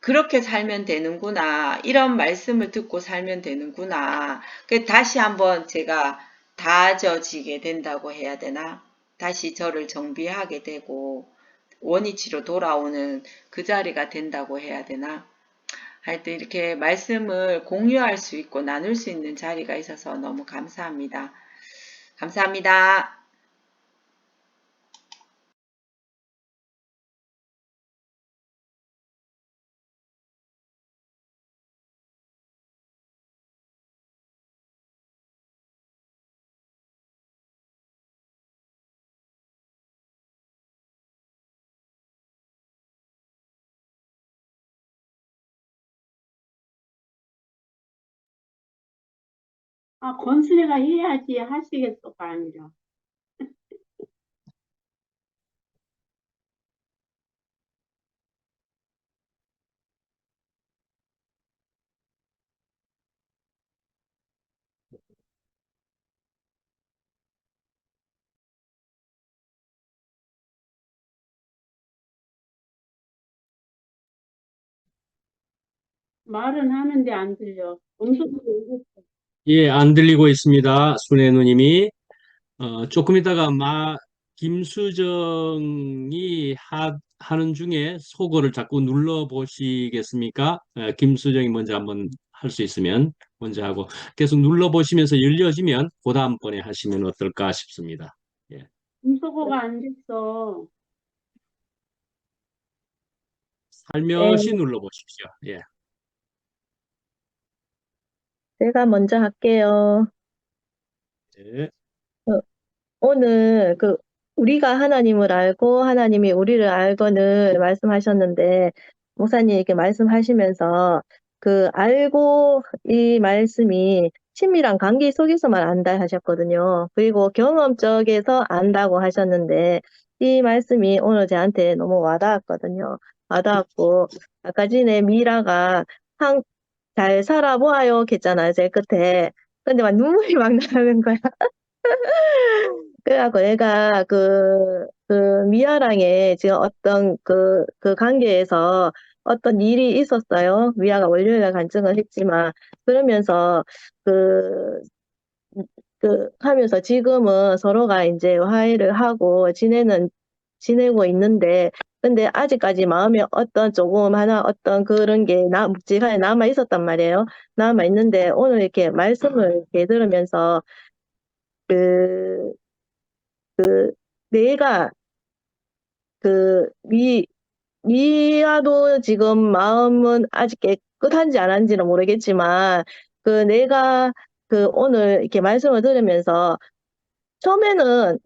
그렇게 살면 되는구나. 이런 말씀을 듣고 살면 되는구나. 다시 한번 제가 다져지게 된다고 해야 되나? 다시 저를 정비하게 되고 원위치로 돌아오는 그 자리가 된다고 해야 되나? 하여튼 이렇게 말씀을 공유할 수 있고 나눌 수 있는 자리가 있어서 너무 감사합니다. 감사합니다. 건수래가 해야지 하시겠어가 아니라. 말은 하는데 안 들려. 음소거 들렸어. 예, 안 들리고 있습니다. 순애 누님이. 조금 있다가 김수정이 하는 중에 소거를 자꾸 눌러 보시겠습니까? 김수정이 먼저 한번 할 수 있으면 먼저 하고 계속 눌러 보시면서 열려지면 그 다음번에 하시면 어떨까 싶습니다. 예. 음소거가 안 됐어. 살며시 눌러 보십시오. 예. 제가 먼저 할게요. 네. 어, 오늘 우리가 하나님을 알고 하나님이 우리를 알거늘 말씀하셨는데, 목사님 이렇게 말씀하시면서 알고 이 말씀이 친밀한 관계 속에서만 안다 하셨거든요. 그리고 경험적에서 안다고 하셨는데, 이 말씀이 오늘 저한테 너무 와닿았거든요. 와닿았고, 아까 전에 미라가 잘 살아보아요 했잖아요, 제일 끝에. 근데 막 눈물이 막 나는 거야. 그래갖고 내가 미아랑의 지금 어떤 그 관계에서 어떤 일이 있었어요. 미아가 월요일에 간증을 했지만, 그러면서 그, 하면서 지금은 서로가 이제 화해를 하고 지내고 있는데, 근데 아직까지 마음에 어떤 조금 하나 어떤 그런 게 묵직하게 남아 있었단 말이에요. 남아 있는데, 오늘 이렇게 말씀을 이렇게 들으면서, 그, 내가 미아도 지금 마음은 아직 깨끗한지 안 한지는 모르겠지만, 내가 오늘 이렇게 말씀을 들으면서 처음에는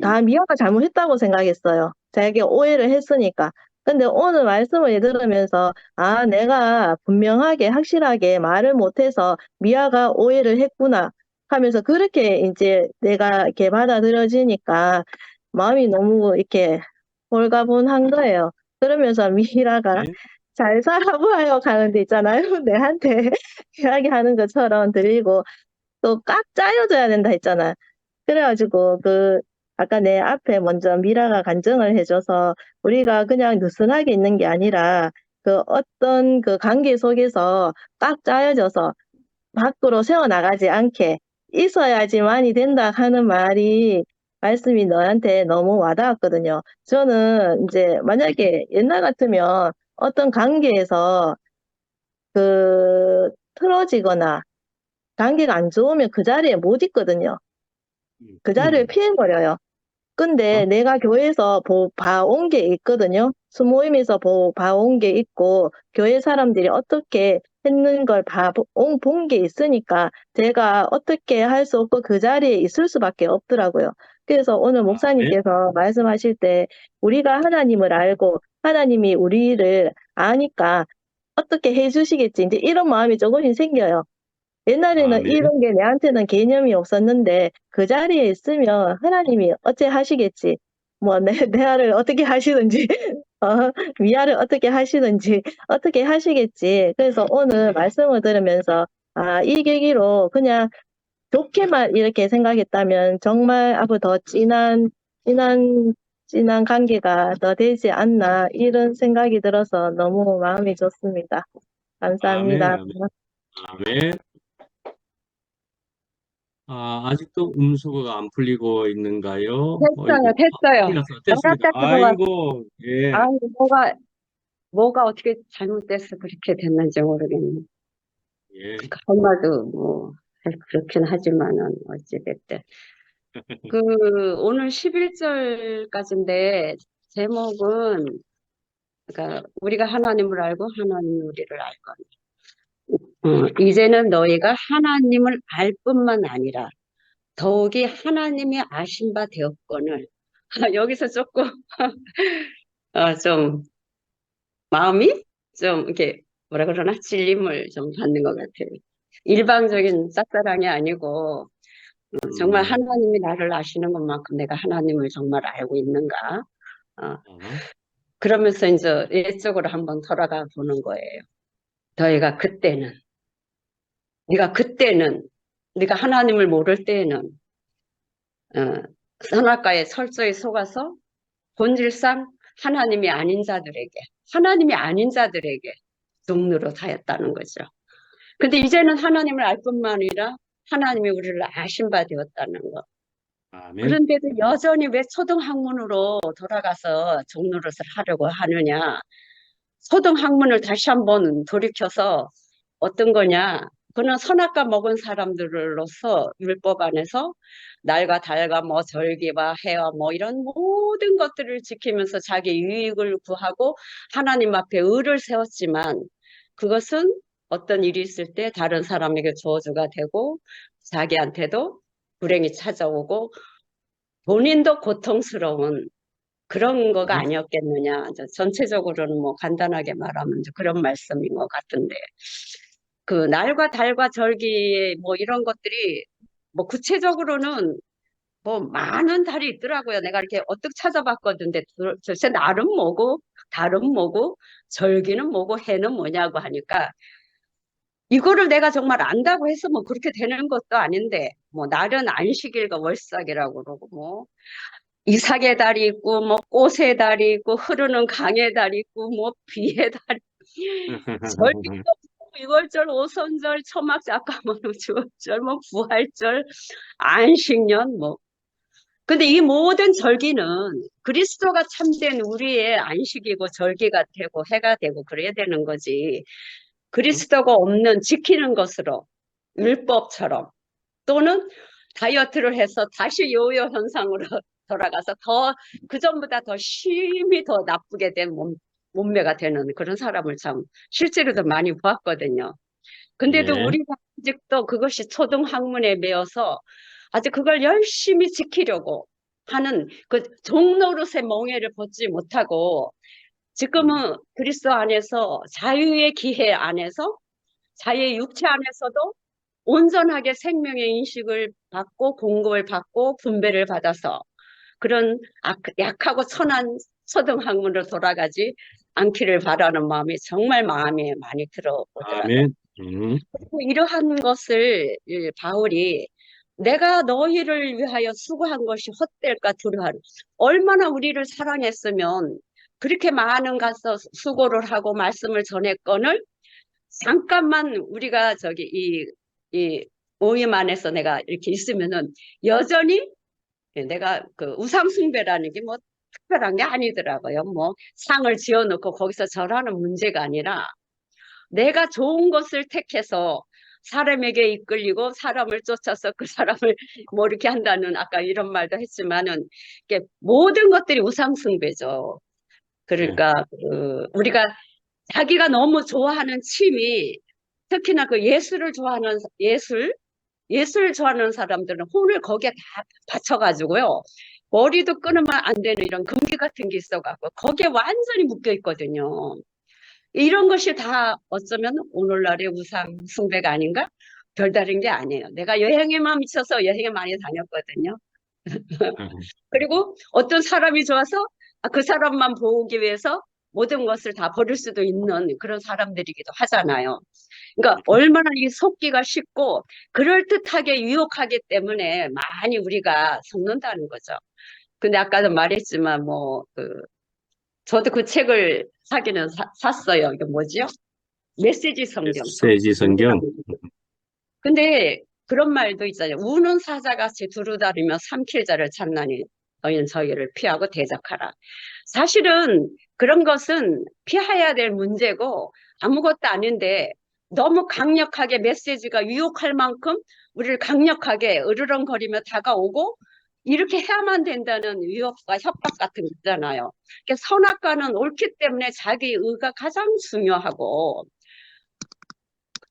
다 미아가 잘못했다고 생각했어요. 자기 오해를 했으니까. 근데 오늘 말씀을 들으면서, 아, 내가 분명하게, 확실하게 말을 못해서 미아가 오해를 했구나 하면서 그렇게 이제 내가 이렇게 받아들여지니까 마음이 너무 이렇게 홀가분한 거예요. 그러면서 미라가 네. 잘 살아보아요 가는 데 있잖아요. 내한테 이야기하는 것처럼 들리고 또 꽉 짜여줘야 된다 했잖아. 그래가지고 아까 내 앞에 먼저 미라가 간증을 해줘서 우리가 그냥 느슨하게 있는 게 아니라 어떤 관계 속에서 꽉 짜여져서 밖으로 새어나가지 않게 있어야지만이 된다 하는 말씀이 너한테 너무 와닿았거든요. 저는 이제 만약에 옛날 같으면 어떤 관계에서 틀어지거나 관계가 안 좋으면 그 자리에 못 있거든요. 그 자리를 피해버려요. 근데 내가 교회에서 봐온 게 있거든요. 수모임에서 봐온 게 있고, 교회 사람들이 어떻게 했는 걸 본 게 있으니까, 제가 어떻게 할 수 없고 그 자리에 있을 수밖에 없더라고요. 그래서 오늘 네. 목사님께서 말씀하실 때, 우리가 하나님을 알고, 하나님이 우리를 아니까 어떻게 해주시겠지. 이제 이런 마음이 조금씩 생겨요. 옛날에는 네. 이런 게 내한테는 개념이 없었는데 그 자리에 있으면 하나님이 어째 하시겠지. 뭐 내 아를 어떻게 하시든지 위아를 어떻게 하시든지 어떻게 하시겠지. 그래서 오늘 말씀을 들으면서 이 계기로 그냥 좋게만 이렇게 생각했다면 정말 앞으로 더 진한 관계가 더 되지 않나 이런 생각이 들어서 너무 마음이 좋습니다. 아멘, 감사합니다. 아멘, 아멘. 아직도 음소거가 안 풀리고 있는가요? 됐어요, 어이구, 됐어요. 됐습니까? 연락자 들어가, 아이고, 예, 아, 뭐가 어떻게 잘못돼서 그렇게 됐는지 모르겠네. 예, 엄마도 뭐, 그렇긴 하지만은, 어찌됐든. 오늘 11절까지인데, 제목은, 그러니까, 우리가 하나님을 알고 하나님이 우리를 알 거니. 이제는 너희가 하나님을 알 뿐만 아니라, 더욱이 하나님이 아신 바 되었거늘. 여기서 조금, 좀, 마음이 좀 이렇게 뭐라 그러나 찔림을 좀 받는 것 같아요. 일방적인 짝사랑이 아니고 정말 하나님이 나를 아시는 것만큼 내가 하나님을 정말 알고 있는가? 어, 그러면서 이제 옛적으로 한번 돌아가 보는 거예요. 네가 하나님을 모를 때에는 선악과에 철저히 속아서 본질상 하나님이 아닌 자들에게 종노릇하였다는 거죠. 근데 이제는 하나님을 알 뿐만 아니라 하나님이 우리를 아신 바 되었다는 거. 아멘. 그런데도 여전히 왜 초등학문으로 돌아가서 종노릇을 하려고 하느냐. 초등학문을 다시 한번 돌이켜서 어떤 거냐. 그는 선악과 먹은 사람들로서 율법 안에서 날과 달과 뭐 절기와 해와 뭐 이런 모든 것들을 지키면서 자기 유익을 구하고 하나님 앞에 의를 세웠지만 그것은 어떤 일이 있을 때 다른 사람에게 저주가 되고 자기한테도 불행이 찾아오고 본인도 고통스러운 그런 거가 아니었겠느냐. 전체적으로는 뭐 간단하게 말하면 이제 그런 말씀인 것 같은데 그 날과 달과 절기 뭐 이런 것들이 뭐 구체적으로는 뭐 많은 달이 있더라고요. 내가 이렇게 어떻게 찾아봤거든. 근데 도대체 날은 뭐고 달은 뭐고 절기는 뭐고 해는 뭐냐고 하니까 이거를 내가 정말 안다고 해서 뭐 그렇게 되는 것도 아닌데 뭐 날은 안식일과 월삭이라고 그러고 뭐 이삭의 달이 있고 뭐 꽃의 달이 있고 흐르는 강의 달이 있고 뭐 비의 달이 절기도 있고 유월절 오선절 초막 작가모노 주월절 뭐 부활절 안식년 뭐 근데 이 모든 절기는 그리스도가 참된 우리의 안식이고 절기가 되고 해가 되고 그래야 되는 거지. 그리스도가 없는 지키는 것으로 율법처럼 또는 다이어트를 해서 다시 요요 현상으로 돌아가서 더 그전보다 더 심히 더 나쁘게 된 몸매가 되는 그런 사람을 참 실제로도 많이 보았거든요. 근데도 예. 우리가 아직도 그것이 초등학문에 매여서 아직 그걸 열심히 지키려고 하는 그 종노릇의 멍에를 벗지 못하고 지금은 그리스도 안에서 자유의 기회 안에서 자유의 육체 안에서도 온전하게 생명의 인식을 받고 공급을 받고 분배를 받아서 그런 약하고 천한 초등학문으로 돌아가지 않기를 바라는 마음이 정말 마음에 많이 들어오더라고요. 아멘. 그리고 이러한 것을 바울이 내가 너희를 위하여 수고한 것이 헛될까 두려워하는 얼마나 우리를 사랑했으면 그렇게 많은 가서 수고를 하고 말씀을 전했건을 잠깐만 우리가 저기 이 모임 안에서 내가 이렇게 있으면은 여전히 내가 그 우상숭배라는 게 뭐 특별한 게 아니더라고요. 뭐 상을 지어놓고 거기서 절하는 문제가 아니라 내가 좋은 것을 택해서 사람에게 이끌리고 사람을 쫓아서 그 사람을 뭐 이렇게 한다는 아까 이런 말도 했지만은 이게 모든 것들이 우상숭배죠. 그러니까 우리가 자기가 너무 좋아하는 취미 특히나 그 예술을 좋아하는 예술 좋아하는 사람들은 혼을 거기에 다 바쳐가지고요. 머리도 끊으면 안 되는 이런 금기 같은 게 있어갖고 거기에 완전히 묶여 있거든요. 이런 것이 다 어쩌면 오늘날의 우상 숭배가 아닌가? 별다른 게 아니에요. 내가 여행에만 미쳐서 여행에 많이 다녔거든요. 그리고 어떤 사람이 좋아서 그 사람만 보기 위해서 모든 것을 다 버릴 수도 있는 그런 사람들이기도 하잖아요. 그러니까 얼마나 이 속기가 쉽고 그럴듯하게 유혹하기 때문에 많이 우리가 속는다는 거죠. 근데 아까도 말했지만 저도 그 책을 사기는 샀어요. 이게 뭐지요? 메시지 성경. 메시지 성경. 근데 그런 말도 있잖아요. 우는 사자같이 두루다니며 삼킬 자를 찾나니 너희는 저희를 피하고 대적하라. 사실은 그런 것은 피해야 될 문제고 아무것도 아닌데 너무 강력하게 메시지가 유혹할 만큼 우리를 강력하게 으르렁거리며 다가오고 이렇게 해야만 된다는 위협과 협박 같은 거 있잖아요. 그러니까 선악과는 옳기 때문에 자기 의가 가장 중요하고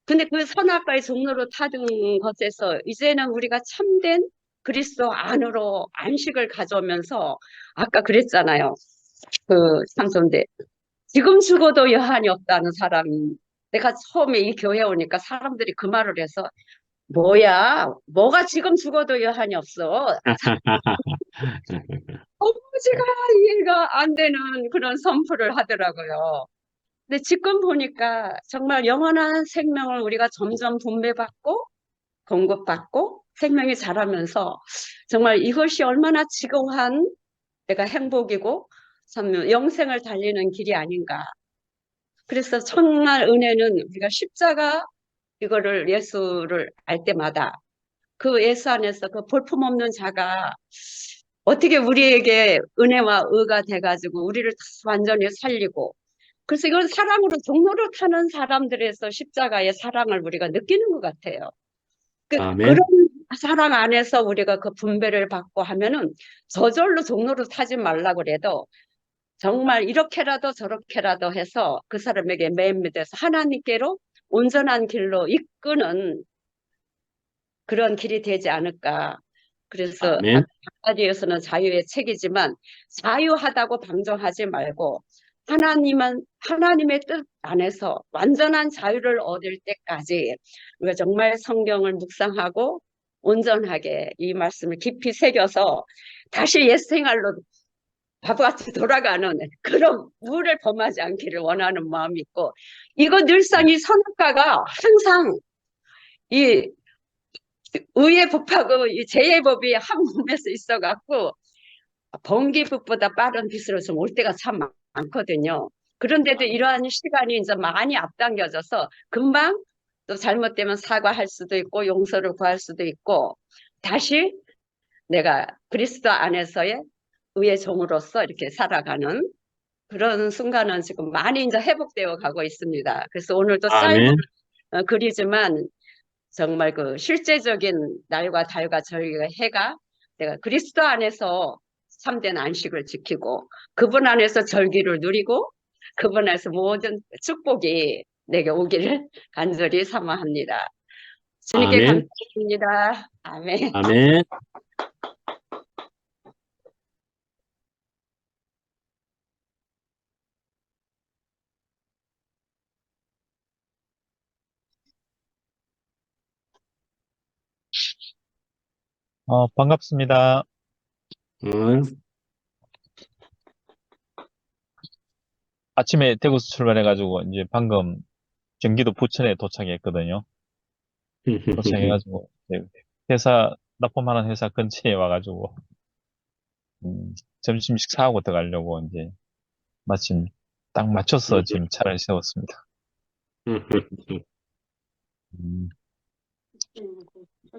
근데 그 선악과의 종로로 타든 것에서 이제는 우리가 참된 그리스도 안으로 안식을 가져오면서 아까 그랬잖아요. 그 참선대 지금 죽어도 여한이 없다는 사람이 내가 처음에 이 교회 오니까 사람들이 그 말을 해서 뭐야 뭐가 지금 죽어도 여한이 없어 아버지가 이해가 안 되는 그런 선포를 하더라고요. 근데 지금 보니까 정말 영원한 생명을 우리가 점점 분배받고 공급받고 생명이 자라면서 정말 이것이 얼마나 지고한 내가 행복이고 참 영생을 달리는 길이 아닌가. 그래서 정말 은혜는 우리가 십자가 이거를 예수를 알 때마다 그 예수 안에서 그 볼품없는 자가 어떻게 우리에게 은혜와 의가 돼가지고 우리를 완전히 살리고 그래서 이건 사랑으로 종로를 타는 사람들에서 십자가의 사랑을 우리가 느끼는 것 같아요. 아멘. 그런 사랑 안에서 우리가 그 분배를 받고 하면은 저절로 종로를 타지 말라고 그래도 정말 이렇게라도 저렇게라도 해서 그 사람에게 매입돼서 하나님께로 온전한 길로 이끄는 그런 길이 되지 않을까. 그래서 아멘. 한마디에서는 자유의 책이지만 자유하다고 방종하지 말고 하나님의 뜻 안에서 완전한 자유를 얻을 때까지 우리가 정말 성경을 묵상하고 온전하게 이 말씀을 깊이 새겨서 다시 옛 생활로 바보같이 돌아가는 그런 무를 범하지 않기를 원하는 마음이 있고, 이거 늘상 이 선악과가 항상 이 의의 법하고 이 죄의 법이 한 몸에서 있어갖고 번개불보다 빠른 빛으로 좀 올 때가 참 많거든요. 그런데도 이러한 시간이 이제 많이 앞당겨져서 금방 또 잘못되면 사과할 수도 있고 용서를 구할 수도 있고 다시 내가 그리스도 안에서의 의의 종으로서 이렇게 살아가는 그런 순간은 지금 많이 이제 회복되어 가고 있습니다. 그래서 오늘도 쌀 아멘. 그리지만 정말 그 실제적인 날과 달과 저희가 해가 내가 그리스도 안에서 참된 안식을 지키고 그분 안에서 절기를 누리고 그분 안에서 모든 축복이 내게 오기를 간절히 사모합니다. 주님께 아멘. 감사드립니다. 아멘. 아멘. 반갑습니다. 응. 아침에 대구에서 출발해가지고, 이제 방금 경기도 부천에 도착했거든요. 도착해가지고, 이제 납품하는 회사 근처에 와가지고, 점심 식사하고 들어가려고 이제 마침 딱 맞춰서 지금 차를 세웠습니다. 음,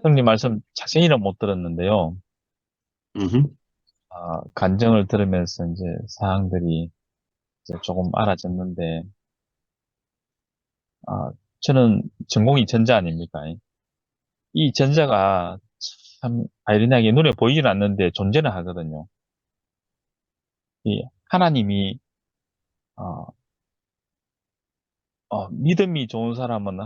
형님 말씀 자세히는 못 들었는데요. 간증을 들으면서 이제 사항들이 이제 조금 알아졌는데, 저는 전공이 전자 아닙니까? 이 전자가 참 아이러니하게 눈에 보이지는 않는데 존재는 하거든요. 이 하나님이 어, 믿음이 좋은 사람은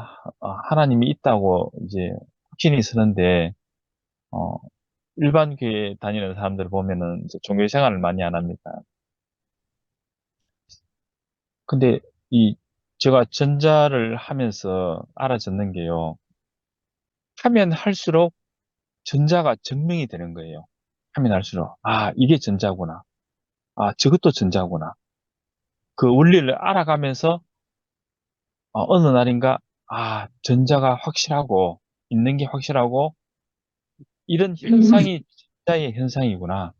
하나님이 있다고 이제 확신이 서는데 어, 일반 교회 다니는 사람들 보면은 이제 종교 생활을 많이 안 합니다. 근데 이 제가 전자를 하면서 알아듣는 게요. 하면 할수록 전자가 증명이 되는 거예요. 하면 할수록 이게 전자구나. 저것도 전자구나. 그 원리를 알아가면서 어느 날인가 전자가 확실하고 있는 게 확실하고 이런 현상이 전자의 현상이구나.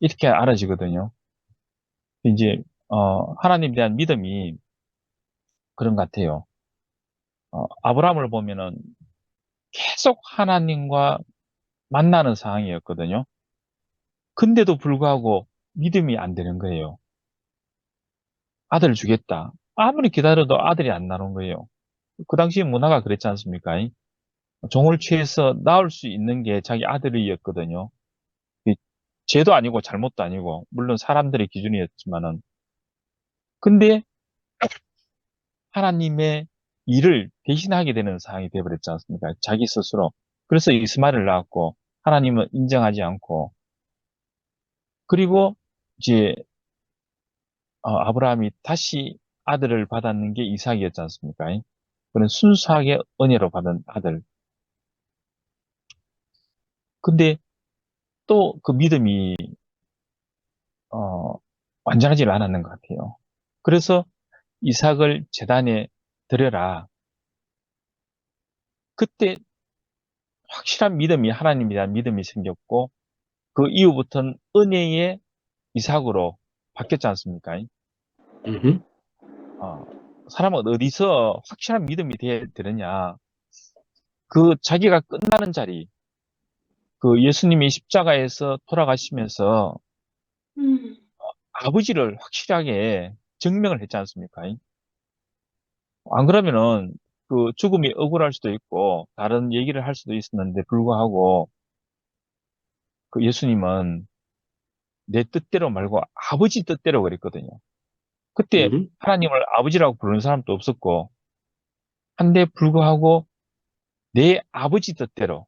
이렇게 알아지거든요. 이제 하나님에 대한 믿음이 그런 것 같아요. 아브라함을 보면은 계속 하나님과 만나는 상황이었거든요. 근데도 불구하고 믿음이 안 되는 거예요. 아들을 주겠다. 아무리 기다려도 아들이 안 나오는 거예요. 그 당시 문화가 그랬지 않습니까? 종을 취해서 낳을 수 있는 게 자기 아들이었거든요. 죄도 아니고 잘못도 아니고 물론 사람들의 기준이었지만은 근데 하나님의 일을 대신하게 되는 상황이 되어버렸지 않습니까? 자기 스스로. 그래서 이스마엘을 낳았고 하나님은 인정하지 않고 그리고 이제 아브라함이 다시 아들을 받았는 게 이삭이었지 않습니까? 그런 순수하게 은혜로 받은 아들. 근데 또 그 믿음이 어, 완전하지 않았는 것 같아요. 그래서 이삭을 제단에 드려라. 그때 확실한 믿음이 하나님에 대한 믿음이 생겼고 그 이후부터는 은혜의 이삭으로 바뀌었지 않습니까? 사람은 어디서 확실한 믿음이 되느냐? 그 자기가 끝나는 자리, 그 예수님이 십자가에서 돌아가시면서 아버지를 확실하게 증명을 했지 않습니까? 안 그러면은 그 죽음이 억울할 수도 있고 다른 얘기를 할 수도 있었는데 불구하고 그 예수님은 내 뜻대로 말고 아버지 뜻대로 그랬거든요. 그때 하나님을 아버지라고 부르는 사람도 없었고 한데 불구하고 내 아버지 뜻대로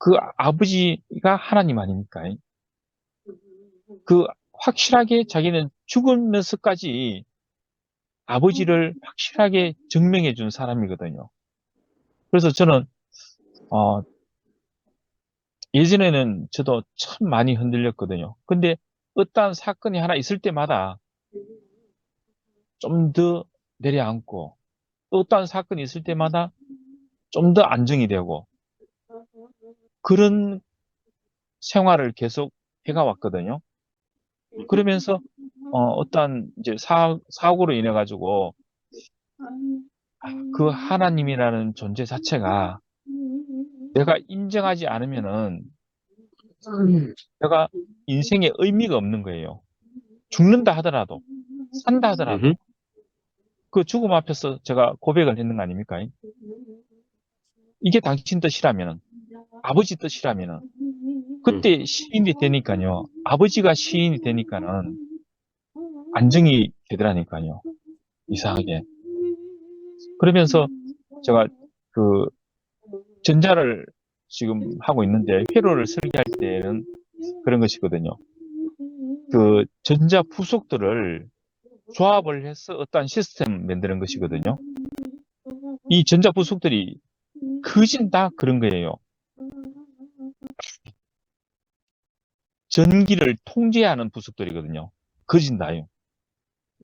그 아버지가 하나님 아닙니까? 그 확실하게 자기는 죽으면서까지 아버지를 확실하게 증명해 준 사람이거든요. 그래서 저는 어, 예전에는 저도 참 많이 흔들렸거든요. 근데 어떠한 사건이 하나 있을 때마다 좀 더 내려앉고, 또 어떠한 사건이 있을 때마다 좀 더 안정이 되고, 그런 생활을 계속 해가 왔거든요. 그러면서 어떠한 이제 사고로 인해 가지고 그 하나님이라는 존재 자체가 내가 인정하지 않으면은 내가 인생에 의미가 없는 거예요. 죽는다 하더라도, 산다 하더라도 음흠. 그 죽음 앞에서 제가 고백을 했는 거 아닙니까? 이게 당신 뜻이라면은, 아버지 뜻이라면은, 그때 시인이 되니까요. 아버지가 시인이 되니까는 안정이 되더라니까요. 이상하게. 그러면서 제가 그 전자를 지금 하고 있는데 회로를 설계할 때는 그런 것이거든요. 그 전자 부속들을 조합을 해서 어떠한 시스템 만드는 것이거든요. 이 전자 부속들이 거진 다 그런 거예요. 전기를 통제하는 부속들이거든요. 거진 다요.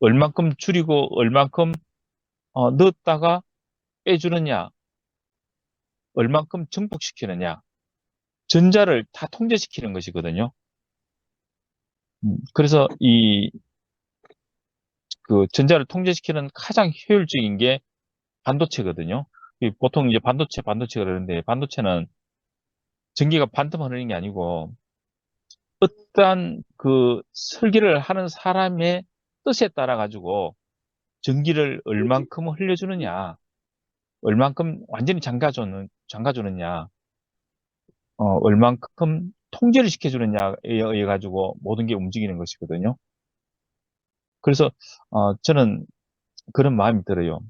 얼만큼 줄이고 얼만큼 넣었다가 빼주느냐, 얼만큼 증폭시키느냐, 전자를 다 통제시키는 것이거든요. 그래서 그 전자를 통제시키는 가장 효율적인 게 반도체거든요. 보통 이제 반도체가 그러는데, 반도체는 전기가 반드만 흐르는 게 아니고 어떠한 그 설계를 하는 사람의 뜻에 따라 가지고 전기를 얼만큼 흘려주느냐, 얼만큼 완전히 잠가주느냐, 얼만큼 통제를 시켜주느냐에 의해 가지고 모든 게 움직이는 것이거든요. 그래서 저는 그런 마음이 들어요.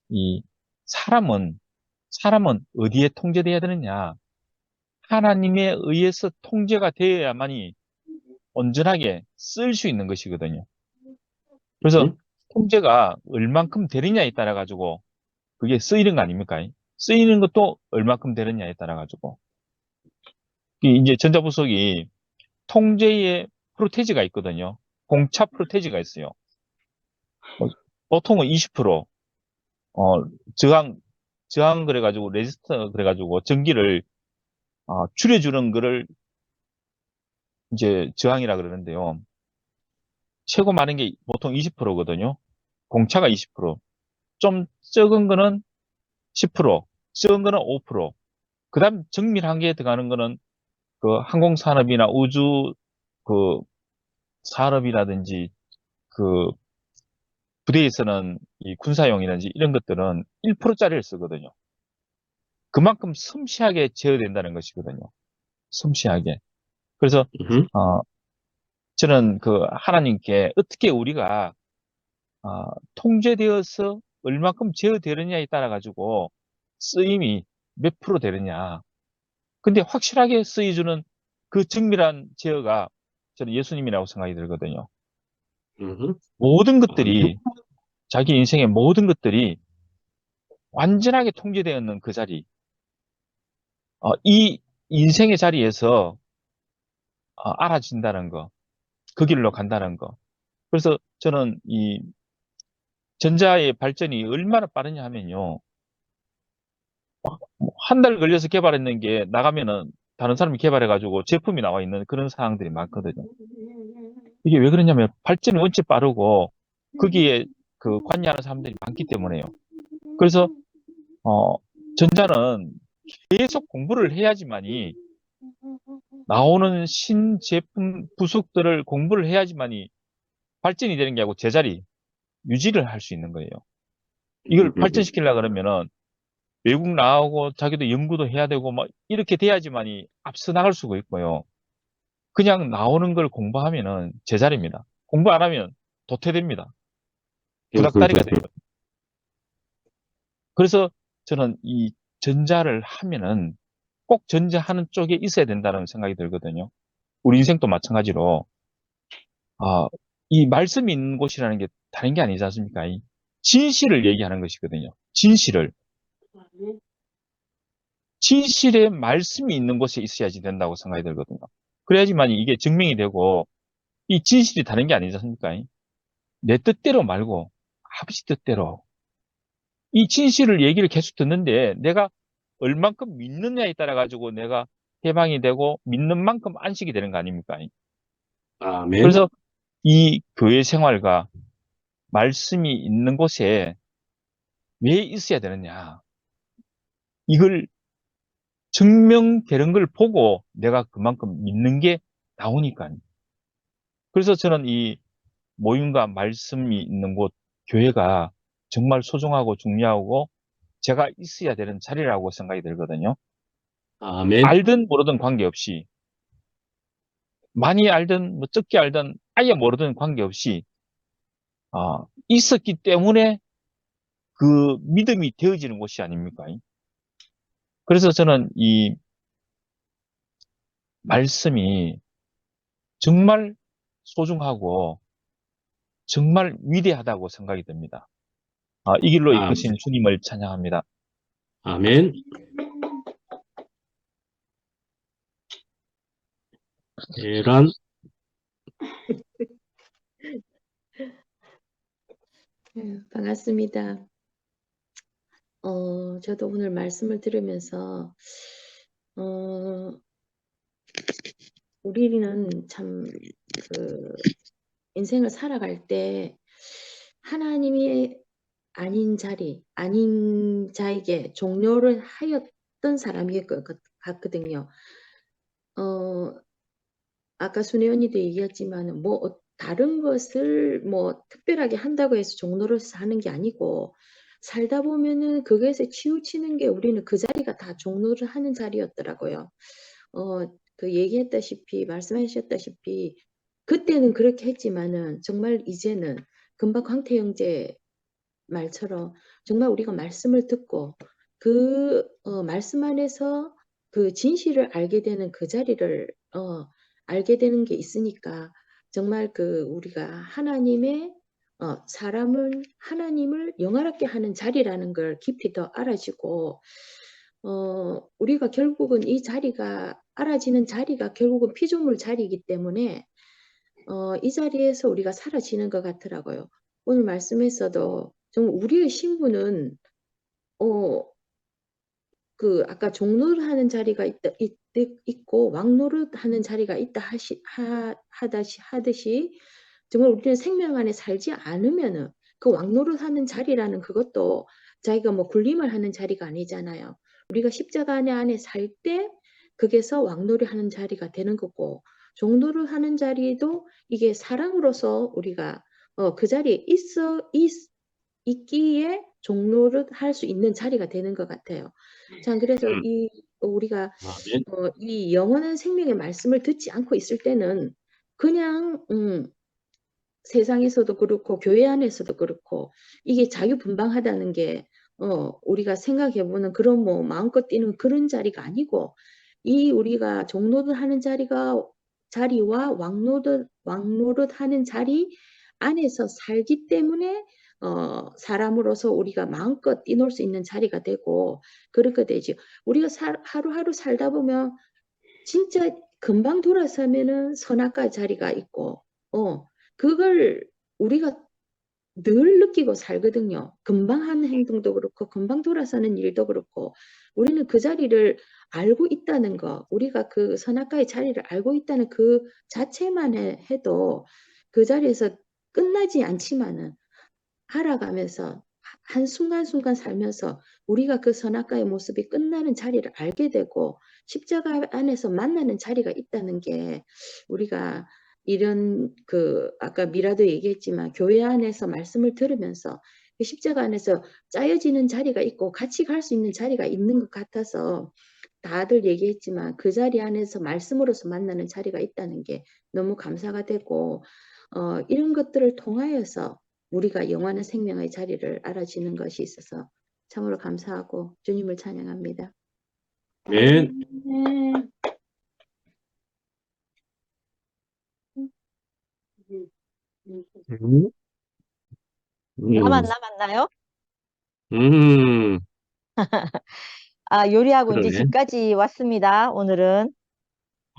이 사람은 어디에 통제되어야 되느냐? 하나님에 의해서 통제가 되어야만이 온전하게 쓸 수 있는 것이거든요. 그래서 음. 통제가 얼만큼 되느냐에 따라 가지고 그게 쓰이는 거 아닙니까? 쓰이는 것도 얼만큼 되느냐에 따라 가지고 이제 전자부속이 통제에 프로테지가 있거든요. 공차 프로테지가 있어요. 보통은 20%, 저항 그래가지고, 레지스터 그래가지고, 전기를, 줄여주는 거를 이제 저항이라 그러는데요. 최고 많은 게 보통 20%거든요. 공차가 20%. 좀 적은 거는 10%, 적은 거는 5%. 그 다음 정밀 한계에 들어가는 거는 그 항공산업이나 우주 그 산업이라든지 그 부대에서는 이 군사용이라든지 이런 것들은 1%짜리를 쓰거든요. 그만큼 섬세하게 제어된다는 것이거든요. 섬세하게. 그래서 음흠. 저는 그 하나님께 어떻게 우리가 통제되어서 얼마큼 제어되느냐에 따라 가지고 쓰임이 몇 프로 되느냐. 근데 확실하게 쓰여주는 그 정밀한 제어가 저는 예수님이라고 생각이 들거든요. 음흠. 모든 것들이 자기 인생의 모든 것들이 완전하게 통제되어 있는 그 자리, 이 인생의 자리에서 알아진다는 거, 그 길로 간다는 거. 그래서 저는 이 전자의 발전이 얼마나 빠르냐 하면요. 한 달 걸려서 개발했는 게 나가면은 다른 사람이 개발해가지고 제품이 나와 있는 그런 상황들이 많거든요. 이게 왜 그러냐면 발전이 원체 빠르고 거기에 그 관여하는 사람들이 많기 때문에요. 그래서 전자는 계속 공부를 해야지만이 나오는 신제품 부속들을 공부를 해야지만이 발전이 되는 게 아니고 제자리 유지를 할 수 있는 거예요. 이걸 발전시키려고 그러면은 외국 나오고 자기도 연구도 해야 되고 막 이렇게 돼야지만이 앞서 나갈 수가 있고요. 그냥 나오는 걸 공부하면은 제자리입니다. 공부 안 하면 도태됩니다. 구닥다리가 돼요. 그래서 저는 이 전자를 하면은 꼭 전제하는 쪽에 있어야 된다는 생각이 들거든요. 우리 인생도 마찬가지로 이 말씀이 있는 곳이라는 게 다른 게 아니지 않습니까? 이 진실을 얘기하는 것이거든요. 진실의 말씀이 있는 곳에 있어야지 된다고 생각이 들거든요. 그래야지만 이게 증명이 되고 이 진실이 다른 게 아니지 않습니까? 내 뜻대로 말고 아버지 뜻대로 이 진실을 얘기를 계속 듣는데 내가 얼만큼 믿느냐에 따라 가지고 내가 해방이 되고 믿는 만큼 안식이 되는 거 아닙니까? 아멘. 그래서 이 교회 생활과 말씀이 있는 곳에 왜 있어야 되느냐? 이걸 증명되는 걸 보고 내가 그만큼 믿는 게 나오니까요. 그래서 저는 이 모임과 말씀이 있는 곳, 교회가 정말 소중하고 중요하고 제가 있어야 되는 자리라고 생각이 들거든요. 아멘. 알든 모르든 관계없이, 많이 알든 뭐 적게 알든 아예 모르든 관계없이 있었기 때문에 그 믿음이 되어지는 곳이 아닙니까? 그래서 저는 이 말씀이 정말 소중하고 정말 위대하다고 생각이 듭니다. 이 길로 아멘. 이끄신 주님을 찬양합니다. 아멘. 계란. 반갑습니다. 저도 오늘 말씀을 들으면서, 우리는 참, 인생을 살아갈 때 하나님이 아닌 자에게 종료를 하였던 사람일 것 같거든요. 아까 순혜 언니도 얘기했지만, 다른 것을 특별하게 한다고 해서 종로를 사는 게 아니고, 살다 보면은 그것에 치우치는 게 우리는 그 자리가 다 종로를 하는 자리였더라고요. 말씀하셨다시피, 그때는 그렇게 했지만은, 정말 이제는, 금방 광태 형제 말처럼, 정말 우리가 말씀을 듣고, 말씀 안에서 그 진실을 알게 되는 그 자리를, 알게 되는 게 있으니까 정말 우리가 하나님을 영화롭게 하는 자리라는 걸 깊이 더 알아지고, 우리가 결국은 이 자리가 알아지는 자리가 결국은 피조물 자리이기 때문에 이 자리에서 우리가 사라지는 것 같더라고요. 오늘 말씀에서도 정말 우리의 신분은 아까 종노릇 하는 자리가 있고 왕노릇 하는 자리가 있다 하듯이 정말 우리는 생명 안에 살지 않으면은 그 왕노릇 하는 자리라는 그것도 자기가 군림을 하는 자리가 아니잖아요. 우리가 십자가 안에 살 때 그게서 왕노릇 하는 자리가 되는 거고, 종노릇 하는 자리도 이게 사랑으로서 우리가 그 자리에 있기에 종로를 할 수 있는 자리가 되는 것 같아요. 자, 그래서 우리가 아멘. 이 영원한 생명의 말씀을 듣지 않고 있을 때는 그냥 세상에서도 그렇고 교회 안에서도 그렇고 이게 자유분방하다는 게 우리가 생각해보는 그런 마음껏 뛰는 그런 자리가 아니고, 이 우리가 종로릇 하는 자리와 왕노릇 하는 자리 안에서 살기 때문에 사람으로서 우리가 마음껏 뛰놀 수 있는 자리가 되고 그렇게 되지. 우리가 하루하루 살다 보면 진짜 금방 돌아서면은 선악과 자리가 있고, 그걸 우리가 늘 느끼고 살거든요. 금방 하는 행동도 그렇고, 금방 돌아서는 일도 그렇고, 우리는 그 자리를 알고 있다는 거, 우리가 그 선악과의 자리를 알고 있다는 그 자체만 해도 그 자리에서 끝나지 않지만은 알아가면서 한순간순간 살면서 우리가 그 선악과의 모습이 끝나는 자리를 알게 되고 십자가 안에서 만나는 자리가 있다는 게, 우리가 이런 아까 미라도 얘기했지만 교회 안에서 말씀을 들으면서 그 십자가 안에서 짜여지는 자리가 있고 같이 갈 수 있는 자리가 있는 것 같아서 다들 얘기했지만 그 자리 안에서 말씀으로서 만나는 자리가 있다는 게 너무 감사가 되고, 이런 것들을 통하여서 우리가 영원한 생명의 자리를 알아지는 것이 있어서 참으로 감사하고 주님을 찬양합니다. 아멘. 네. 음, 나만 음, 남았나요? 음, 아, 요리하고 이제 그러네. 집까지 왔습니다. 오늘은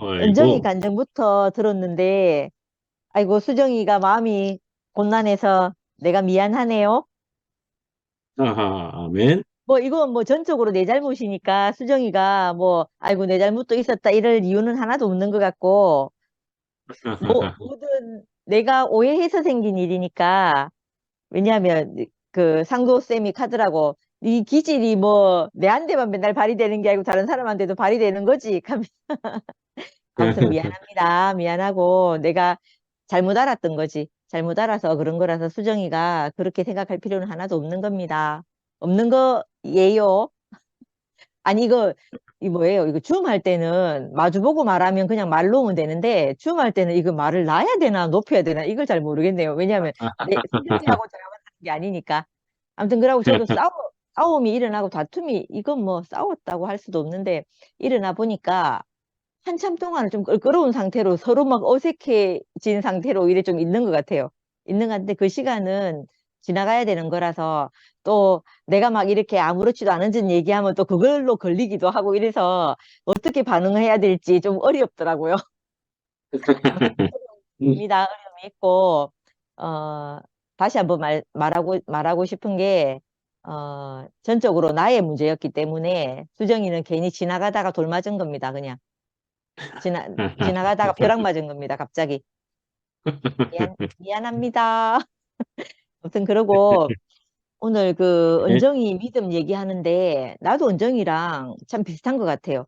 은정이 아이고, 간증부터 들었는데, 아이고, 수정이가 마음이 곤란해서 내가 미안하네요. 아하, 아멘. 뭐, 이건 뭐 전적으로 내 잘못이니까 수정이가 뭐, 아이고, 내 잘못도 있었다 이럴 이유는 하나도 없는 것 같고, 뭐, 뭐든 내가 오해해서 생긴 일이니까, 왜냐하면 그 상도쌤이 카드라고, 이 기질이 뭐, 내한테만 맨날 발휘되는 게 아니고 다른 사람한테도 발휘되는 거지. 아무튼 미안합니다. 미안하고 내가 잘못 알았던 거지. 잘못 알아서 그런 거라서 수정이가 그렇게 생각할 필요는 하나도 없는 겁니다. 없는 거예요. 아니 이 뭐예요? 이거 줌할 때는 마주보고 말하면 그냥 말로 오면 되는데 줌할 때는 이거 말을 놔야 되나 높여야 되나 이걸 잘 모르겠네요. 왜냐하면 내 수정이하고 저하고 하는 게 아니니까. 아무튼 그러고 저도 싸움이 일어나고 다툼이 이건 뭐 싸웠다고 할 수도 없는데 일어나 보니까 한참 동안 좀 껄끄러운 상태로 서로 막 어색해진 상태로 이래 좀 있는 것 같아요. 있는 것 같은데 그 시간은 지나가야 되는 거라서 또 내가 막 이렇게 아무렇지도 않은 듯 얘기하면 또 그걸로 걸리기도 하고 이래서 어떻게 반응해야 될지 좀 어렵더라고요. 음, 어려움입니다. 어려움이 있고, 어, 다시 한번 말하고 싶은 게, 전적으로 나의 문제였기 때문에 수정이는 괜히 지나가다가 돌 맞은 겁니다. 그냥. 지나가다가 벼락 맞은 겁니다. 갑자기. 미안합니다. 아무튼 그러고 오늘 그 네. 은정이 믿음 얘기하는데 나도 은정이랑 참 비슷한 것 같아요.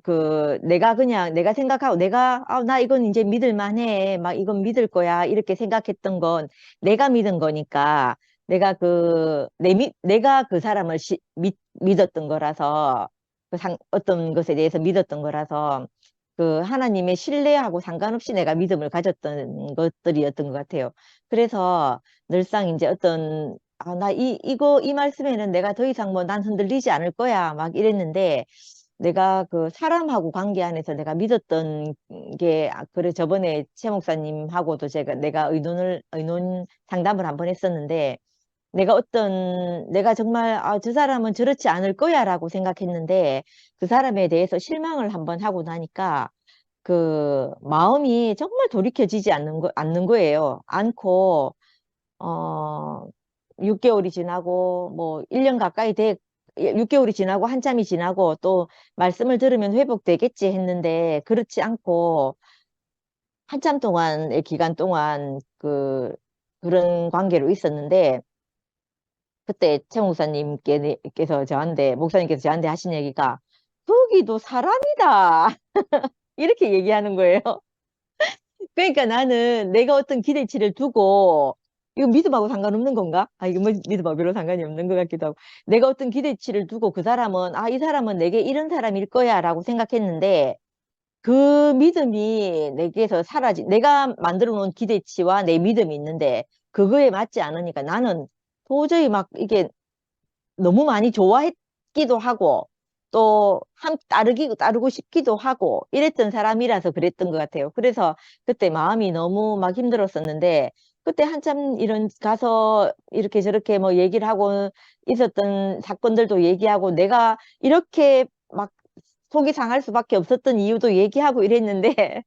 그 내가 그냥 내가 생각하고 내가 나 이건 이제 믿을 만해. 막 이건 믿을 거야. 이렇게 생각했던 건 내가 믿은 거니까 내가 그 사람을 믿었던 거라서 어떤 것에 대해서 믿었던 거라서 그 하나님의 신뢰하고 상관없이 내가 믿음을 가졌던 것들이었던 것 같아요. 그래서 늘상 이제 이 말씀에는 내가 더 이상 뭐 난 흔들리지 않을 거야. 막 이랬는데, 내가 그 사람하고 관계 안에서 내가 믿었던 게, 그래, 저번에 최 목사님하고도 내가 의논 상담을 한번 했었는데, 내가 정말, 저 사람은 저렇지 않을 거야 라고 생각했는데, 그 사람에 대해서 실망을 한번 하고 나니까, 그 마음이 정말 돌이켜지지 않는 거예요. 않고, 어, 6개월이 지나고, 뭐, 1년 가까이 6개월이 지나고, 한참이 지나고, 또, 말씀을 들으면 회복되겠지 했는데, 그렇지 않고, 한참 동안의 기간 동안, 그런 관계로 있었는데, 그때 최 목사님께서 저한테 하신 얘기가, 거기도 사람이다. 이렇게 얘기하는 거예요. 그러니까 나는 내가 어떤 기대치를 두고 이거 믿음하고 상관없는 건가? 이거 뭐 믿음하고 별로 상관이 없는 것 같기도 하고 내가 어떤 기대치를 두고 그 사람은 이 사람은 내게 이런 사람일 거야 라고 생각했는데 그 믿음이 내게서 내가 만들어 놓은 기대치와 내 믿음이 있는데 그거에 맞지 않으니까 나는 도저히 막 이게 너무 많이 좋아했기도 하고 또 따르고 싶기도 하고 이랬던 사람이라서 그랬던 것 같아요. 그래서 그때 마음이 너무 막 힘들었었는데 그때 한참 가서 이렇게 저렇게 뭐 얘기를 하고 있었던 사건들도 얘기하고 내가 이렇게 막 속이 상할 수밖에 없었던 이유도 얘기하고 이랬는데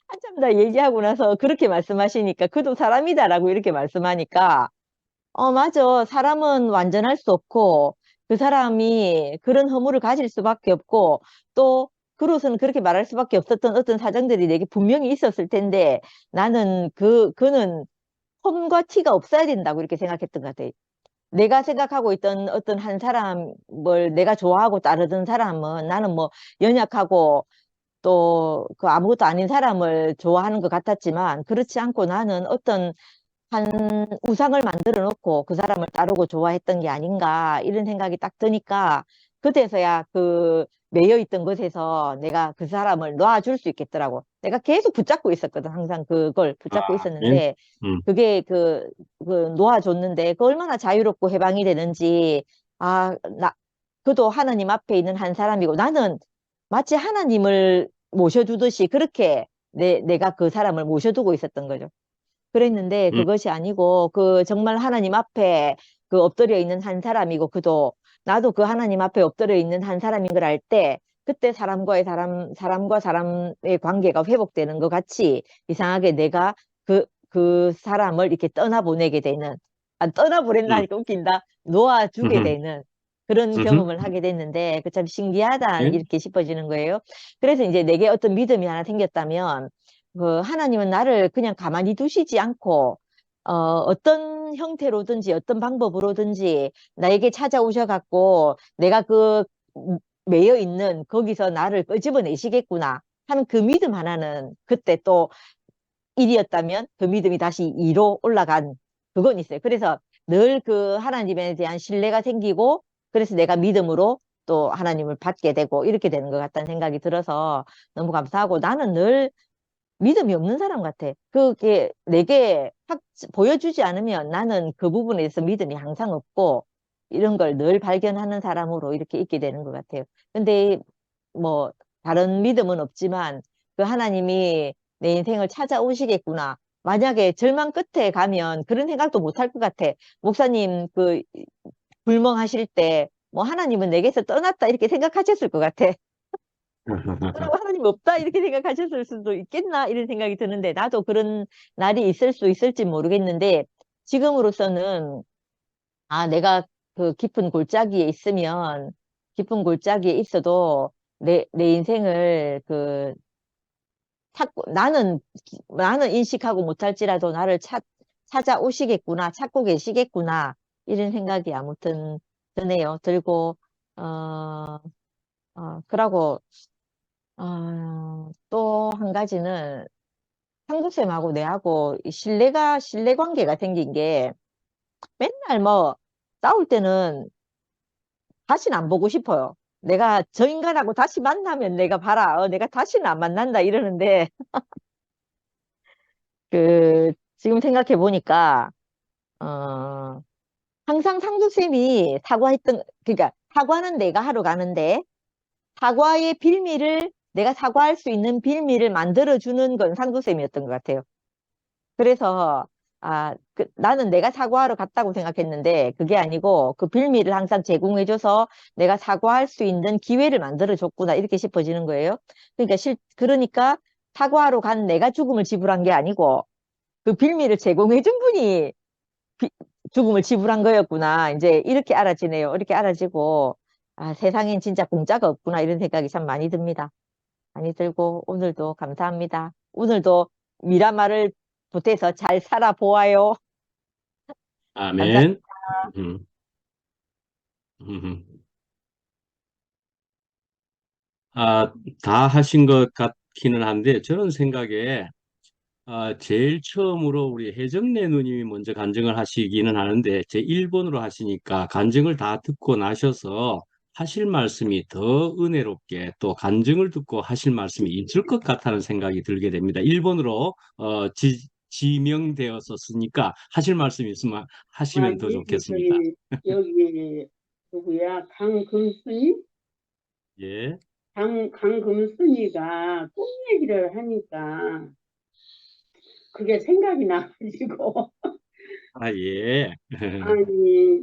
한참 다 얘기하고 나서 그렇게 말씀하시니까 그도 사람이다라고 이렇게 말씀하니까 맞아. 사람은 완전할 수 없고, 그 사람이 그런 허물을 가질 수밖에 없고, 또, 그로서는 그렇게 말할 수밖에 없었던 어떤 사정들이 내게 분명히 있었을 텐데, 나는 그는 험과 티가 없어야 된다고 이렇게 생각했던 것 같아요. 내가 생각하고 있던 어떤 한 사람을 내가 좋아하고 따르던 사람은 나는 뭐 연약하고 또 그 아무것도 아닌 사람을 좋아하는 것 같았지만, 그렇지 않고 나는 어떤 한 우상을 만들어 놓고 그 사람을 따르고 좋아했던 게 아닌가 이런 생각이 딱 드니까 그때서야 그 매여 있던 것에서 내가 그 사람을 놔줄 수 있겠더라고. 내가 계속 붙잡고 있었거든. 항상 그걸 붙잡고 아멘. 있었는데 음, 그게 놓아줬는데 그 얼마나 자유롭고 해방이 되는지 그도 하나님 앞에 있는 한 사람이고 나는 마치 하나님을 모셔두듯이 그렇게 내가 그 사람을 모셔두고 있었던 거죠. 그랬는데 음, 그것이 아니고 그 정말 하나님 앞에 그 엎드려 있는 한 사람이고 그도 나도 그 하나님 앞에 엎드려 있는 한 사람인 걸 알 때 그때 사람과 사람의 관계가 회복되는 것 같이 이상하게 내가 그 사람을 이렇게 떠나보내게 되는, 음, 떠나보낸다니까 웃긴다. 놓아주게 음, 되는 그런 경험을 하게 됐는데 그 참 신기하다 예? 이렇게 싶어지는 거예요. 그래서 이제 내게 어떤 믿음이 하나 생겼다면 그 하나님은 나를 그냥 가만히 두시지 않고 어떤 형태로든지 어떤 방법으로든지 나에게 찾아오셔갖고 내가 그 매여 있는 거기서 나를 끄집어내시겠구나 하는 그 믿음 하나는 그때 또 1이었다면 그 믿음이 다시 2로 올라간 그건 있어요. 그래서 늘 그 하나님에 대한 신뢰가 생기고 그래서 내가 믿음으로 또 하나님을 받게 되고 이렇게 되는 것 같다는 생각이 들어서 너무 감사하고 나는 늘 믿음이 없는 사람 같아. 그게 내게 확 보여주지 않으면 나는 그 부분에 대해서 믿음이 항상 없고 이런 걸 늘 발견하는 사람으로 이렇게 있게 되는 것 같아요. 근데 뭐 다른 믿음은 없지만 그 하나님이 내 인생을 찾아오시겠구나. 만약에 절망 끝에 가면 그런 생각도 못 할 것 같아. 목사님 그 불멍하실 때 뭐 하나님은 내게서 떠났다 이렇게 생각하셨을 것 같아. 그리고 하나님 없다 이렇게 생각하셨을 수도 있겠나 이런 생각이 드는데 나도 그런 날이 있을 수 있을지 모르겠는데 지금으로서는 내가 그 깊은 골짜기에 있어도 내 인생을 나는 인식하고 못할지라도 나를 찾아오시겠구나, 찾고 계시겠구나 이런 생각이 아무튼 드네요. 들고 어, 그러고 또 한 가지는 한국쌤하고 내하고 이 신뢰 관계가 생긴 게 맨날 뭐 싸울 때는 다시는 안 보고 싶어요. 내가 저 인간하고 다시 만나면 내가 봐라. 내가 다시는 안 만난다 이러는데 지금 생각해 보니까 어, 항상 상두쌤이 그러니까 사과는 내가 하러 가는데 사과의 빌미를 내가 사과할 수 있는 빌미를 만들어주는 건 상두쌤이었던 것 같아요. 그래서 나는 내가 사과하러 갔다고 생각했는데 그게 아니고 그 빌미를 항상 제공해줘서 내가 사과할 수 있는 기회를 만들어줬구나 이렇게 싶어지는 거예요. 그러니까 사과하러 간 내가 죽음을 지불한 게 아니고 그 빌미를 제공해준 분이 비- 죽음을 지불한 거였구나. 이제 이렇게 알아지네요. 이렇게 알아지고 세상엔 진짜 공짜가 없구나 이런 생각이 참 많이 듭니다. 많이 들고 오늘도 감사합니다. 오늘도 미라마를 보태서 잘 살아보아요. 감사합니다. 아멘. 음, 음. 아, 다 하신 것 같기는 한데 저는 생각에 제일 처음으로 우리 해정래 누님이 먼저 간증을 하시기는 하는데 제 1번으로 하시니까 간증을 다 듣고 나셔서 하실 말씀이 더 은혜롭게 또 간증을 듣고 하실 말씀이 있을 것 같다는 생각이 들게 됩니다. 1번으로 지명되었었으니까 하실 말씀이 있으면 하시면 더 좋겠습니다. 여기 누구야? 강금순이? 예. 강금순이가 꿈 얘기를 하니까 그게 생각이 나가지고 예. 아니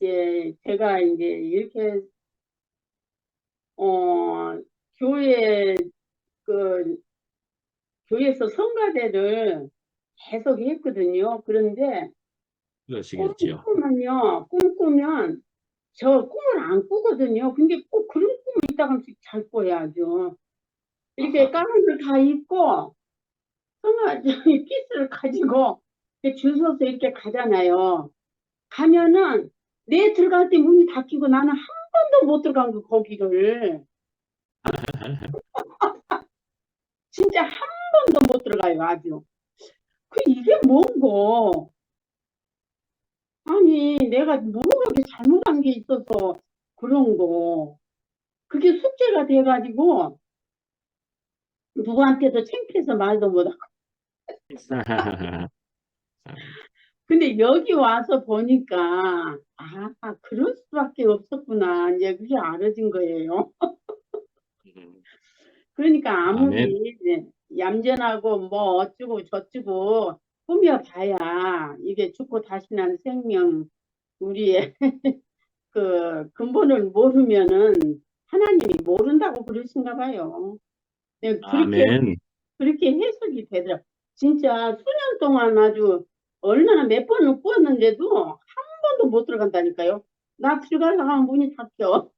이제 제가 이제 이렇게 어 교회 그 교회에서 성가대를 계속 했거든요. 그런데 그러시겠죠. 꿈꾸면 저 꿈을 안 꾸거든요. 근데 꼭 그런 꿈을 이따가씩 잘 거야 아주. 이렇게 까만 걸 다 입고 성가 피스를 가지고 이렇게 줄 서서 이렇게 가잖아요. 가면은 내 들어갈 때 문이 닫히고 나는 한 번도 못 들어간 거 거기를 진짜 한 번도 못 들어가요 아주. 이게 뭔고? 아니 내가 뭐가 그렇게 잘못한 게 있어서 그런 거. 그게 숙제가 돼가지고 누구한테도 창피해서 말도 못하고. 근데 여기 와서 보니까 그럴 수밖에 없었구나. 이제 그게 알아진 거예요. 그러니까 아멘. 아무리 얌전하고 뭐 어쩌고 저쩌고 꾸며봐야 이게 죽고 다시 난 생명, 우리의 그 근본을 모르면은 하나님이 모른다고 그러신가 봐요. 네, 아멘. 그렇게 해석이 되더라. 진짜 수년 동안 아주 얼마나 몇 번을 꾸었는데도 한 번도 못 들어간다니까요. 나 들어가려고 하면 문이 닫혀.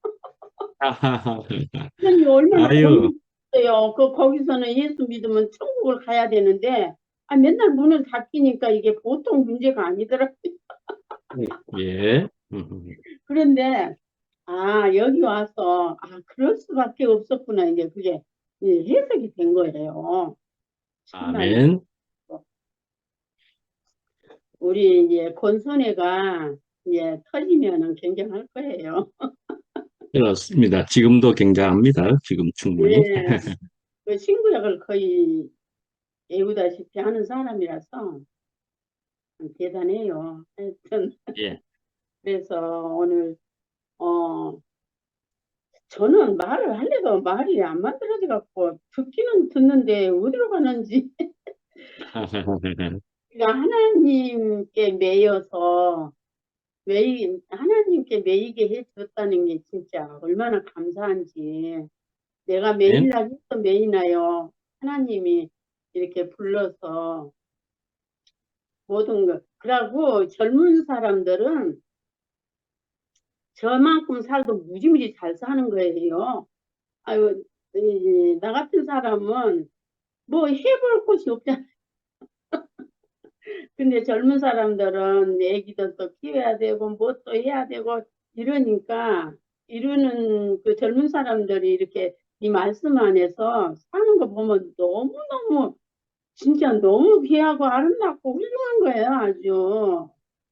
하나님 얼마나 아유, 고민했어요. 거기서는 예수 믿으면 천국을 가야 되는데, 맨날 문을 닫히니까 이게 보통 문제가 아니더라고요. 예. 그런데, 여기 와서, 그럴 수밖에 없었구나. 이제 그게 해석이 된 거예요. 정말, 아멘. 우리 이제 권선혜가 이제 터지면은 굉장할 거예요. 그렇습니다. 지금도 굉장합니다. 지금 충분히. 예, 그 신구약을 거의 외우다시피 하는 사람이라서 대단해요. 하여튼, 예. 그래서 오늘, 저는 말을 하려도 말이 안 만들어져 갖고 듣기는 듣는데 어디로 가는지. 그러니까 하나님께 매여서 하나님께 매이게 해줬다는 게 진짜 얼마나 감사한지. 내가 아멘. 매일날 해서 매이나요. 하나님이 이렇게 불러서 모든 것. 그러고 젊은 사람들은 저만큼 살도 무지무지 잘 사는 거예요. 아유, 나 같은 사람은 뭐 해볼 곳이 없잖아. 근데 젊은 사람들은 애기도 또 키워야 되고 뭐 또 해야 되고 이러니까 이러는 그 젊은 사람들이 이렇게 이 말씀 안에서 사는 거 보면 너무너무 진짜 너무 귀하고 아름답고 훌륭한 거예요. 아주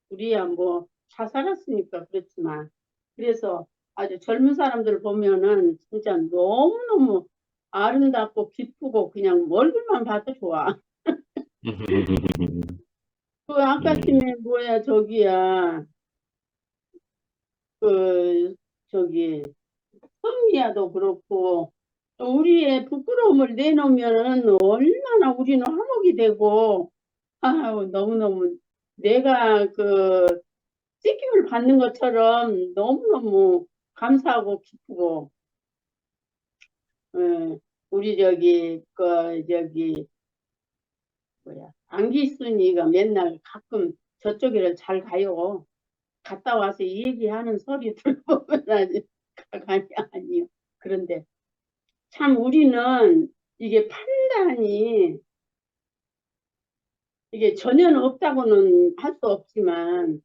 우리야 뭐 잘 살았으니까 그렇지만 그래서 아주 젊은 사람들 보면은 진짜 너무너무 아름답고 기쁘고 그냥 얼굴만 봐도 좋아. 그 아까쯤에 뭐야 저기야 그 저기 성미야도 그렇고 우리의 부끄러움을 내놓으면은 얼마나 우리는 화목이 되고 너무너무 내가 그 찢김을 받는 것처럼 너무너무 감사하고 기쁘고 우리 저기 뭐야 안기순이가 맨날 가끔 저쪽에를 잘 가요. 갔다 와서 이 얘기하는 소리 들어보면 아주 가관이 아니요. 그런데 참 우리는 이게 판단이 이게 전혀 없다고는 할 수 없지만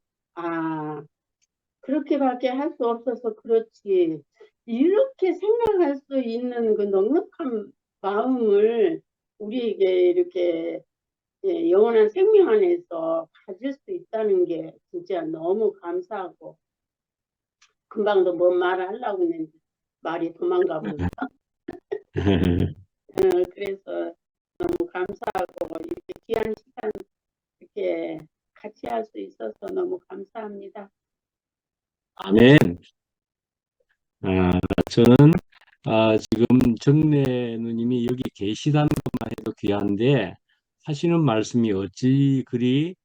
그렇게밖에 할 수 없어서 그렇지 이렇게 생각할 수 있는 그 넉넉한 마음을 우리에게 이렇게 영원한 생명 안에서 가질 수 있다는 게 진짜 너무 감사하고 금방도 뭔 말을 하려고 했는데 말이 도망가 버렸어. 그래서 너무 감사하고 이렇게 귀한 시간 이렇게 같이 할 수 있어서 너무 감사합니다. 아멘. 저는 지금 정래 누님이 여기 계시다는 것만 해도 귀한데 하시는 말씀이 어찌 그리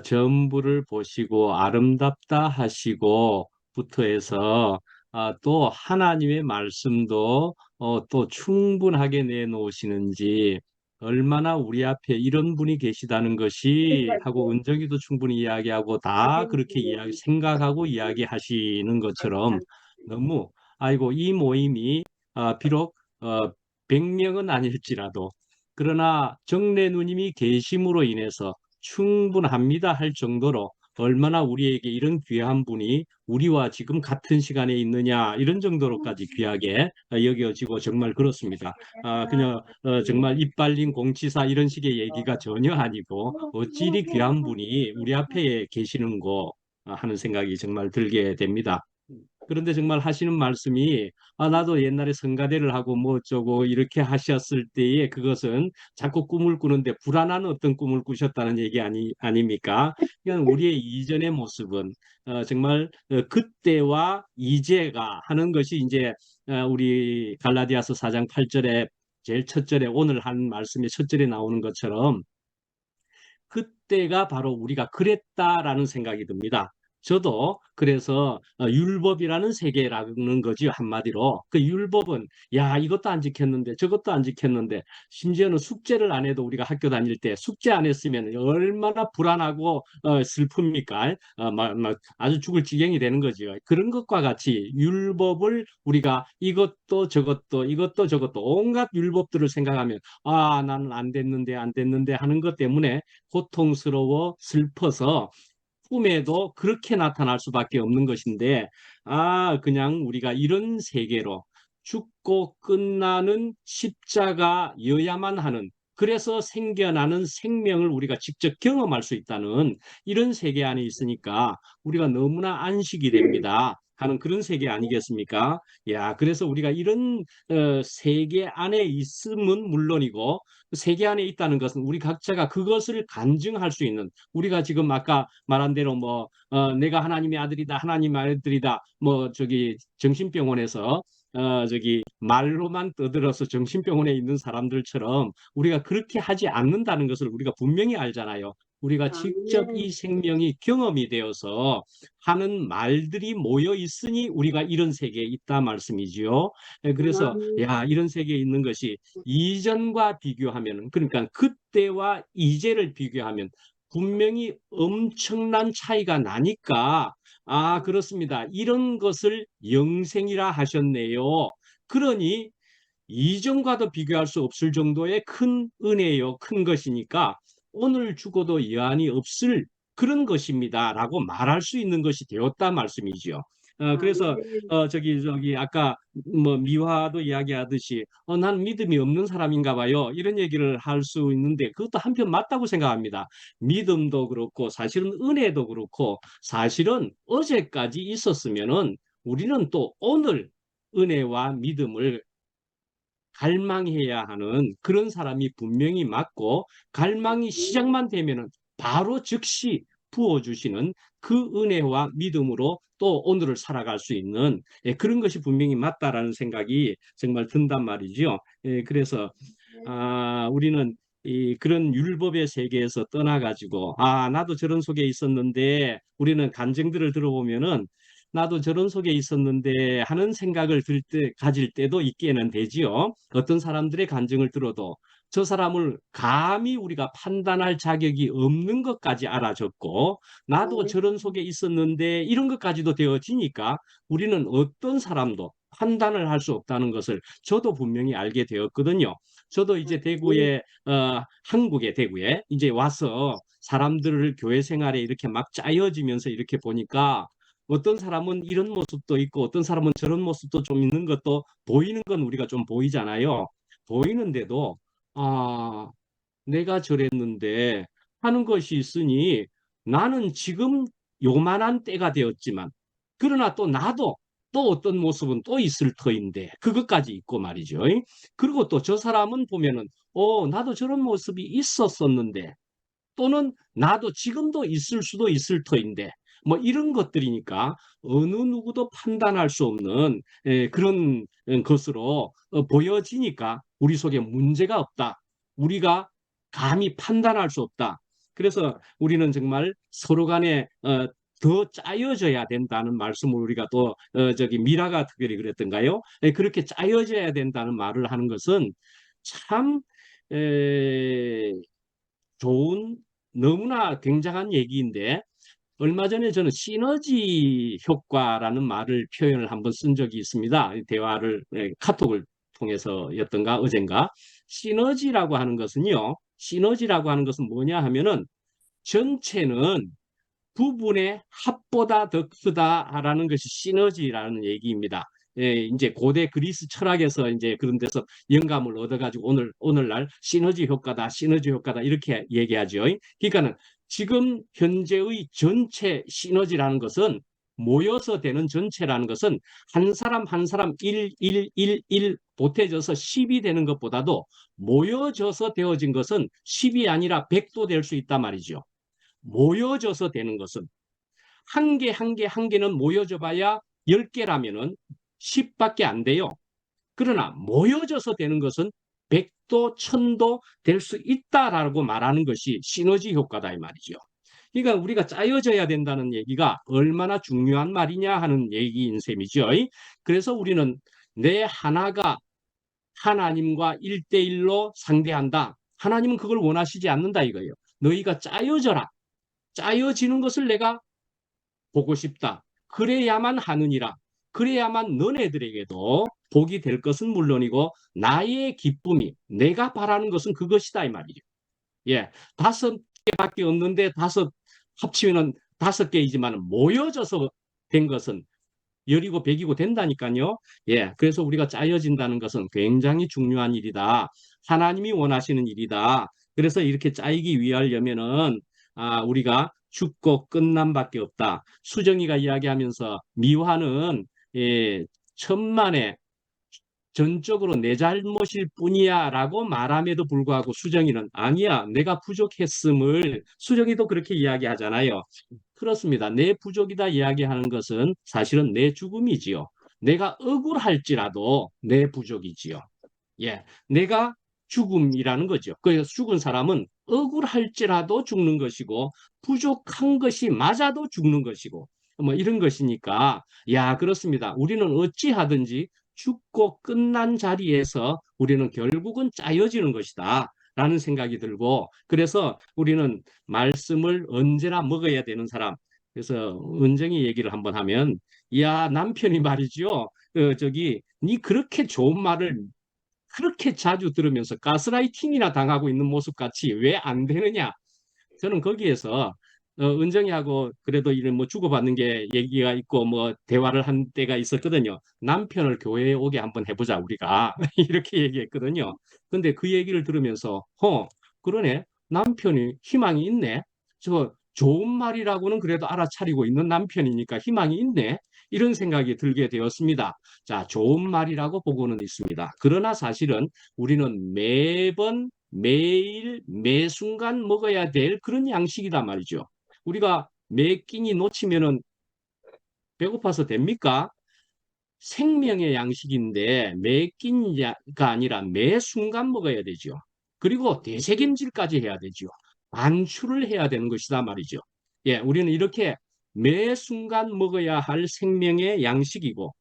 전부를 보시고 아름답다 하시고부터 해서 또 하나님의 말씀도 또 충분하게 내놓으시는지 얼마나 우리 앞에 이런 분이 계시다는 것이 하고 은정이도 충분히 이야기하고 다 그렇게 생각하고 이야기하시는 것처럼 너무 아이고 이 모임이 비록 100명은 아닐지라도 그러나 정래 누님이 계심으로 인해서 충분합니다 할 정도로 얼마나 우리에게 이런 귀한 분이 우리와 지금 같은 시간에 있느냐 이런 정도로까지 귀하게 여겨지고 정말 그렇습니다. 그냥 정말 이빨린 공치사 이런 식의 얘기가 전혀 아니고 어찌 이리 귀한 분이 우리 앞에 계시는고 하는 생각이 정말 들게 됩니다. 그런데 정말 하시는 말씀이 나도 옛날에 성가대를 하고 뭐 어쩌고 이렇게 하셨을 때에 그것은 자꾸 꿈을 꾸는데 불안한 어떤 꿈을 꾸셨다는 얘기 아닙니까? 그냥 우리의 이전의 모습은 정말 그때와 이제가 하는 것이 이제 우리 갈라디아서 4장 8절에 제일 첫 절에 오늘 한 말씀의 첫 절에 나오는 것처럼 그때가 바로 우리가 그랬다라는 생각이 듭니다. 저도 그래서 율법이라는 세계라는 거지 한마디로. 그 율법은 야 이것도 안 지켰는데 저것도 안 지켰는데 심지어는 숙제를 안 해도 우리가 학교 다닐 때 숙제 안 했으면 얼마나 불안하고 슬픕니까? 아주 죽을 지경이 되는 거죠. 그런 것과 같이 율법을 우리가 이것도 저것도 온갖 율법들을 생각하면 아 나는 안 됐는데 하는 것 때문에 고통스러워 슬퍼서 꿈에도 그렇게 나타날 수밖에 없는 것인데 그냥 우리가 이런 세계로 죽고 끝나는 십자가여야만 하는 그래서 생겨나는 생명을 우리가 직접 경험할 수 있다는 이런 세계 안에 있으니까 우리가 너무나 안식이 됩니다. 하는 그런 세계 아니겠습니까? 야, 그래서 우리가 이런 세계 안에 있음은 물론이고 세계 안에 있다는 것은 우리 각자가 그것을 간증할 수 있는 우리가 지금 아까 말한 대로 내가 하나님의 아들이다 하나님의 아들이다 저기 정신병원에서 저기 말로만 떠들어서 정신병원에 있는 사람들처럼 우리가 그렇게 하지 않는다는 것을 우리가 분명히 알잖아요. 우리가 직접 이 생명이 경험이 되어서 하는 말들이 모여 있으니 우리가 이런 세계에 있다 말씀이지요. 그래서 야 이런 세계에 있는 것이 이전과 비교하면 그러니까 그때와 이제를 비교하면 분명히 엄청난 차이가 나니까 그렇습니다. 이런 것을 영생이라 하셨네요. 그러니 이전과도 비교할 수 없을 정도의 큰 은혜요, 큰 것이니까 오늘 죽어도 여한이 없을 그런 것입니다라고 말할 수 있는 것이 되었다 말씀이지요. 그래서 저기 아까 미화도 이야기하듯이 난 믿음이 없는 사람인가 봐요. 이런 얘기를 할 수 있는데 그것도 한편 맞다고 생각합니다. 믿음도 그렇고 사실은 은혜도 그렇고 사실은 어제까지 있었으면은 우리는 또 오늘 은혜와 믿음을 갈망해야 하는 그런 사람이 분명히 맞고 갈망이 시작만 되면은 바로 즉시 부어주시는 그 은혜와 믿음으로 또 오늘을 살아갈 수 있는 그런 것이 분명히 맞다라는 생각이 정말 든단 말이죠. 그래서 우리는 그런 율법의 세계에서 떠나가지고 나도 저런 속에 있었는데 우리는 간증들을 들어보면은 나도 저런 속에 있었는데 하는 생각을 가질 때도 있게는 되지요. 어떤 사람들의 간증을 들어도 저 사람을 감히 우리가 판단할 자격이 없는 것까지 알아졌고 나도 저런 속에 있었는데 이런 것까지도 되어지니까 우리는 어떤 사람도 판단을 할 수 없다는 것을 저도 분명히 알게 되었거든요. 저도 이제 한국의 대구에 이제 와서 사람들을 교회 생활에 이렇게 막 짜여지면서 이렇게 보니까 어떤 사람은 이런 모습도 있고 어떤 사람은 저런 모습도 좀 있는 것도 보이는 건 우리가 좀 보이잖아요. 보이는데도 내가 저랬는데 하는 것이 있으니 나는 지금 요만한 때가 되었지만 그러나 또 나도 또 어떤 모습은 또 있을 터인데 그것까지 있고 말이죠. 그리고 또 저 사람은 보면은 나도 저런 모습이 있었었는데 또는 나도 지금도 있을 수도 있을 터인데 이런 것들이니까 어느 누구도 판단할 수 없는 그런 것으로 보여지니까 우리 속에 문제가 없다. 우리가 감히 판단할 수 없다. 그래서 우리는 정말 서로 간에 더 짜여져야 된다는 말씀을 우리가 또 저기 미라가 특별히 그랬던가요? 그렇게 짜여져야 된다는 말을 하는 것은 참 좋은 너무나 굉장한 얘기인데 얼마 전에 저는 시너지 효과라는 말을 표현을 한번 쓴 적이 있습니다. 대화를 카톡을 통해서였던가 어젠가. 시너지라고 하는 것은 뭐냐 하면은 전체는 부분의 합보다 더 크다라는 것이 시너지라는 얘기입니다. 이제 고대 그리스 철학에서 이제 그런 데서 영감을 얻어가지고 오늘날 시너지 효과다 이렇게 얘기하죠. 그러니까는 지금 현재의 전체 시너지라는 것은 모여서 되는 전체라는 것은 한 사람 한 사람 1 보태져서 10이 되는 것보다도 모여져서 되어진 것은 10이 아니라 100도 될 수 있단 말이죠. 모여져서 되는 것은 한 개는 모여져 봐야 10개라면은 10밖에 안 돼요. 그러나 모여져서 되는 것은 100도, 1000도 될 수 있다라고 말하는 것이 시너지 효과다 이 말이죠. 그러니까 우리가 짜여져야 된다는 얘기가 얼마나 중요한 말이냐 하는 얘기인 셈이죠. 그래서 우리는 내 하나가 하나님과 1대1로 상대한다. 하나님은 그걸 원하시지 않는다 이거예요. 너희가 짜여져라. 짜여지는 것을 내가 보고 싶다. 그래야만 하느니라. 그래야만 너네들에게도 복이 될 것은 물론이고 나의 기쁨이 내가 바라는 것은 그것이다 이 말이죠. 예, 5개밖에 없는데 합치면은 5개이지만 모여져서 된 것은 10이고 100이고 된다니까요. 예, 그래서 우리가 짜여진다는 것은 굉장히 중요한 일이다. 하나님이 원하시는 일이다. 그래서 이렇게 짜이기 위하려면은 우리가 죽고 끝남밖에 없다. 수정이가 이야기하면서 미화는 천만에 전적으로 내 잘못일 뿐이야 라고 말함에도 불구하고 수정이는 아니야 내가 부족했음을 수정이도 그렇게 이야기하잖아요. 그렇습니다. 내 부족이다 이야기하는 것은 사실은 내 죽음이지요. 내가 억울할지라도 내 부족이지요. 예, 내가 죽음이라는 거죠. 그래서 죽은 사람은 억울할지라도 죽는 것이고 부족한 것이 맞아도 죽는 것이고 뭐 이런 것이니까 야 그렇습니다. 우리는 어찌하든지 죽고 끝난 자리에서 우리는 결국은 짜여지는 것이다 라는 생각이 들고 그래서 우리는 말씀을 언제나 먹어야 되는 사람. 그래서 은정이 얘기를 한번 하면 야 남편이 말이죠. 니 그렇게 좋은 말을 그렇게 자주 들으면서 가스라이팅이나 당하고 있는 모습 같이 왜 안 되느냐? 저는 거기에서 은정이하고 그래도 이런 뭐 주고받는 게 얘기가 있고 뭐 대화를 한 때가 있었거든요. 남편을 교회에 오게 한번 해보자 우리가 이렇게 얘기했거든요. 근데 그 얘기를 들으면서 그러네 남편이 희망이 있네. 저 좋은 말이라고는 그래도 알아차리고 있는 남편이니까 희망이 있네. 이런 생각이 들게 되었습니다. 자, 좋은 말이라고 보고는 있습니다. 그러나 사실은 우리는 매번 매일 매 순간 먹어야 될 그런 양식이란 말이죠. 우리가 매 끼니 놓치면은 배고파서 됩니까? 생명의 양식인데 매 끼니가 아니라 매 순간 먹어야 되죠. 그리고 되새김질까지 해야 되죠. 반출을 해야 되는 것이다 말이죠. 예, 우리는 이렇게 매 순간 먹어야 할 생명의 양식이고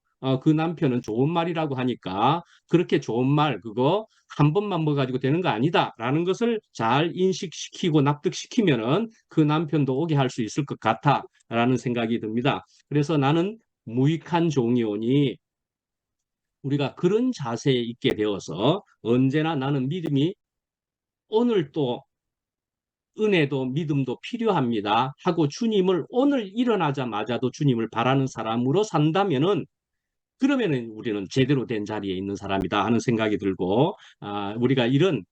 그 남편은 좋은 말이라고 하니까 그렇게 좋은 말 그거 한 번만 먹어가지고 되는 거 아니다라는 것을 잘 인식시키고 납득시키면은 그 남편도 오게 할 수 있을 것 같아라는 생각이 듭니다. 그래서 나는 무익한 종이오니 우리가 그런 자세에 있게 되어서 언제나 나는 믿음이 오늘 또 은혜도 믿음도 필요합니다 하고 주님을 오늘 일어나자마자도 주님을 바라는 사람으로 산다면은 그러면은 우리는 제대로 된 자리에 있는 사람이다 하는 생각이 들고 우리가 이런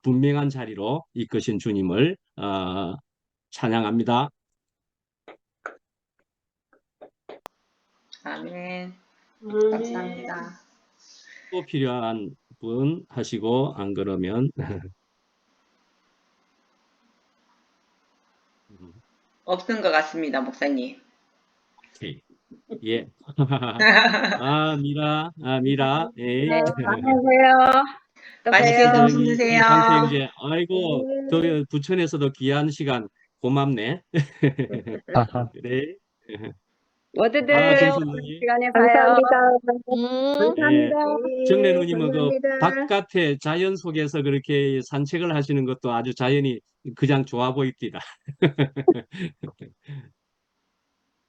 분명한 자리로 이끄신 주님을 찬양합니다. 아멘. 아멘. 감사합니다. 또 필요한 분 하시고 안 그러면 없는 것 같습니다, 목사님. 오케이. 예. 미라. 예. 네, 안녕하세요. 또 맛있게 봬요. 점심 드세요. 강태 형제, 아이고, 저 부천에서도 귀한 시간 고맙네. 그래. 모두들 정순이. 시간에 봐요. 예. 정래 네, 누님은 그 감사합니다. 바깥에 자연 속에서 그렇게 산책을 하시는 것도 아주 자연이 그냥 좋아 보입니다.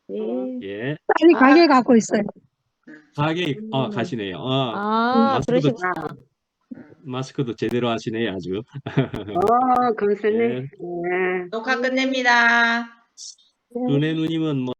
네. 예. 빨리 가게 가고 있어요. 가게 가시네요. 그러시구나. 마스크도 제대로 하시네요, 아주. 감사네. 예. 네. 녹화 끝냅니다. 은혜 누님은 뭐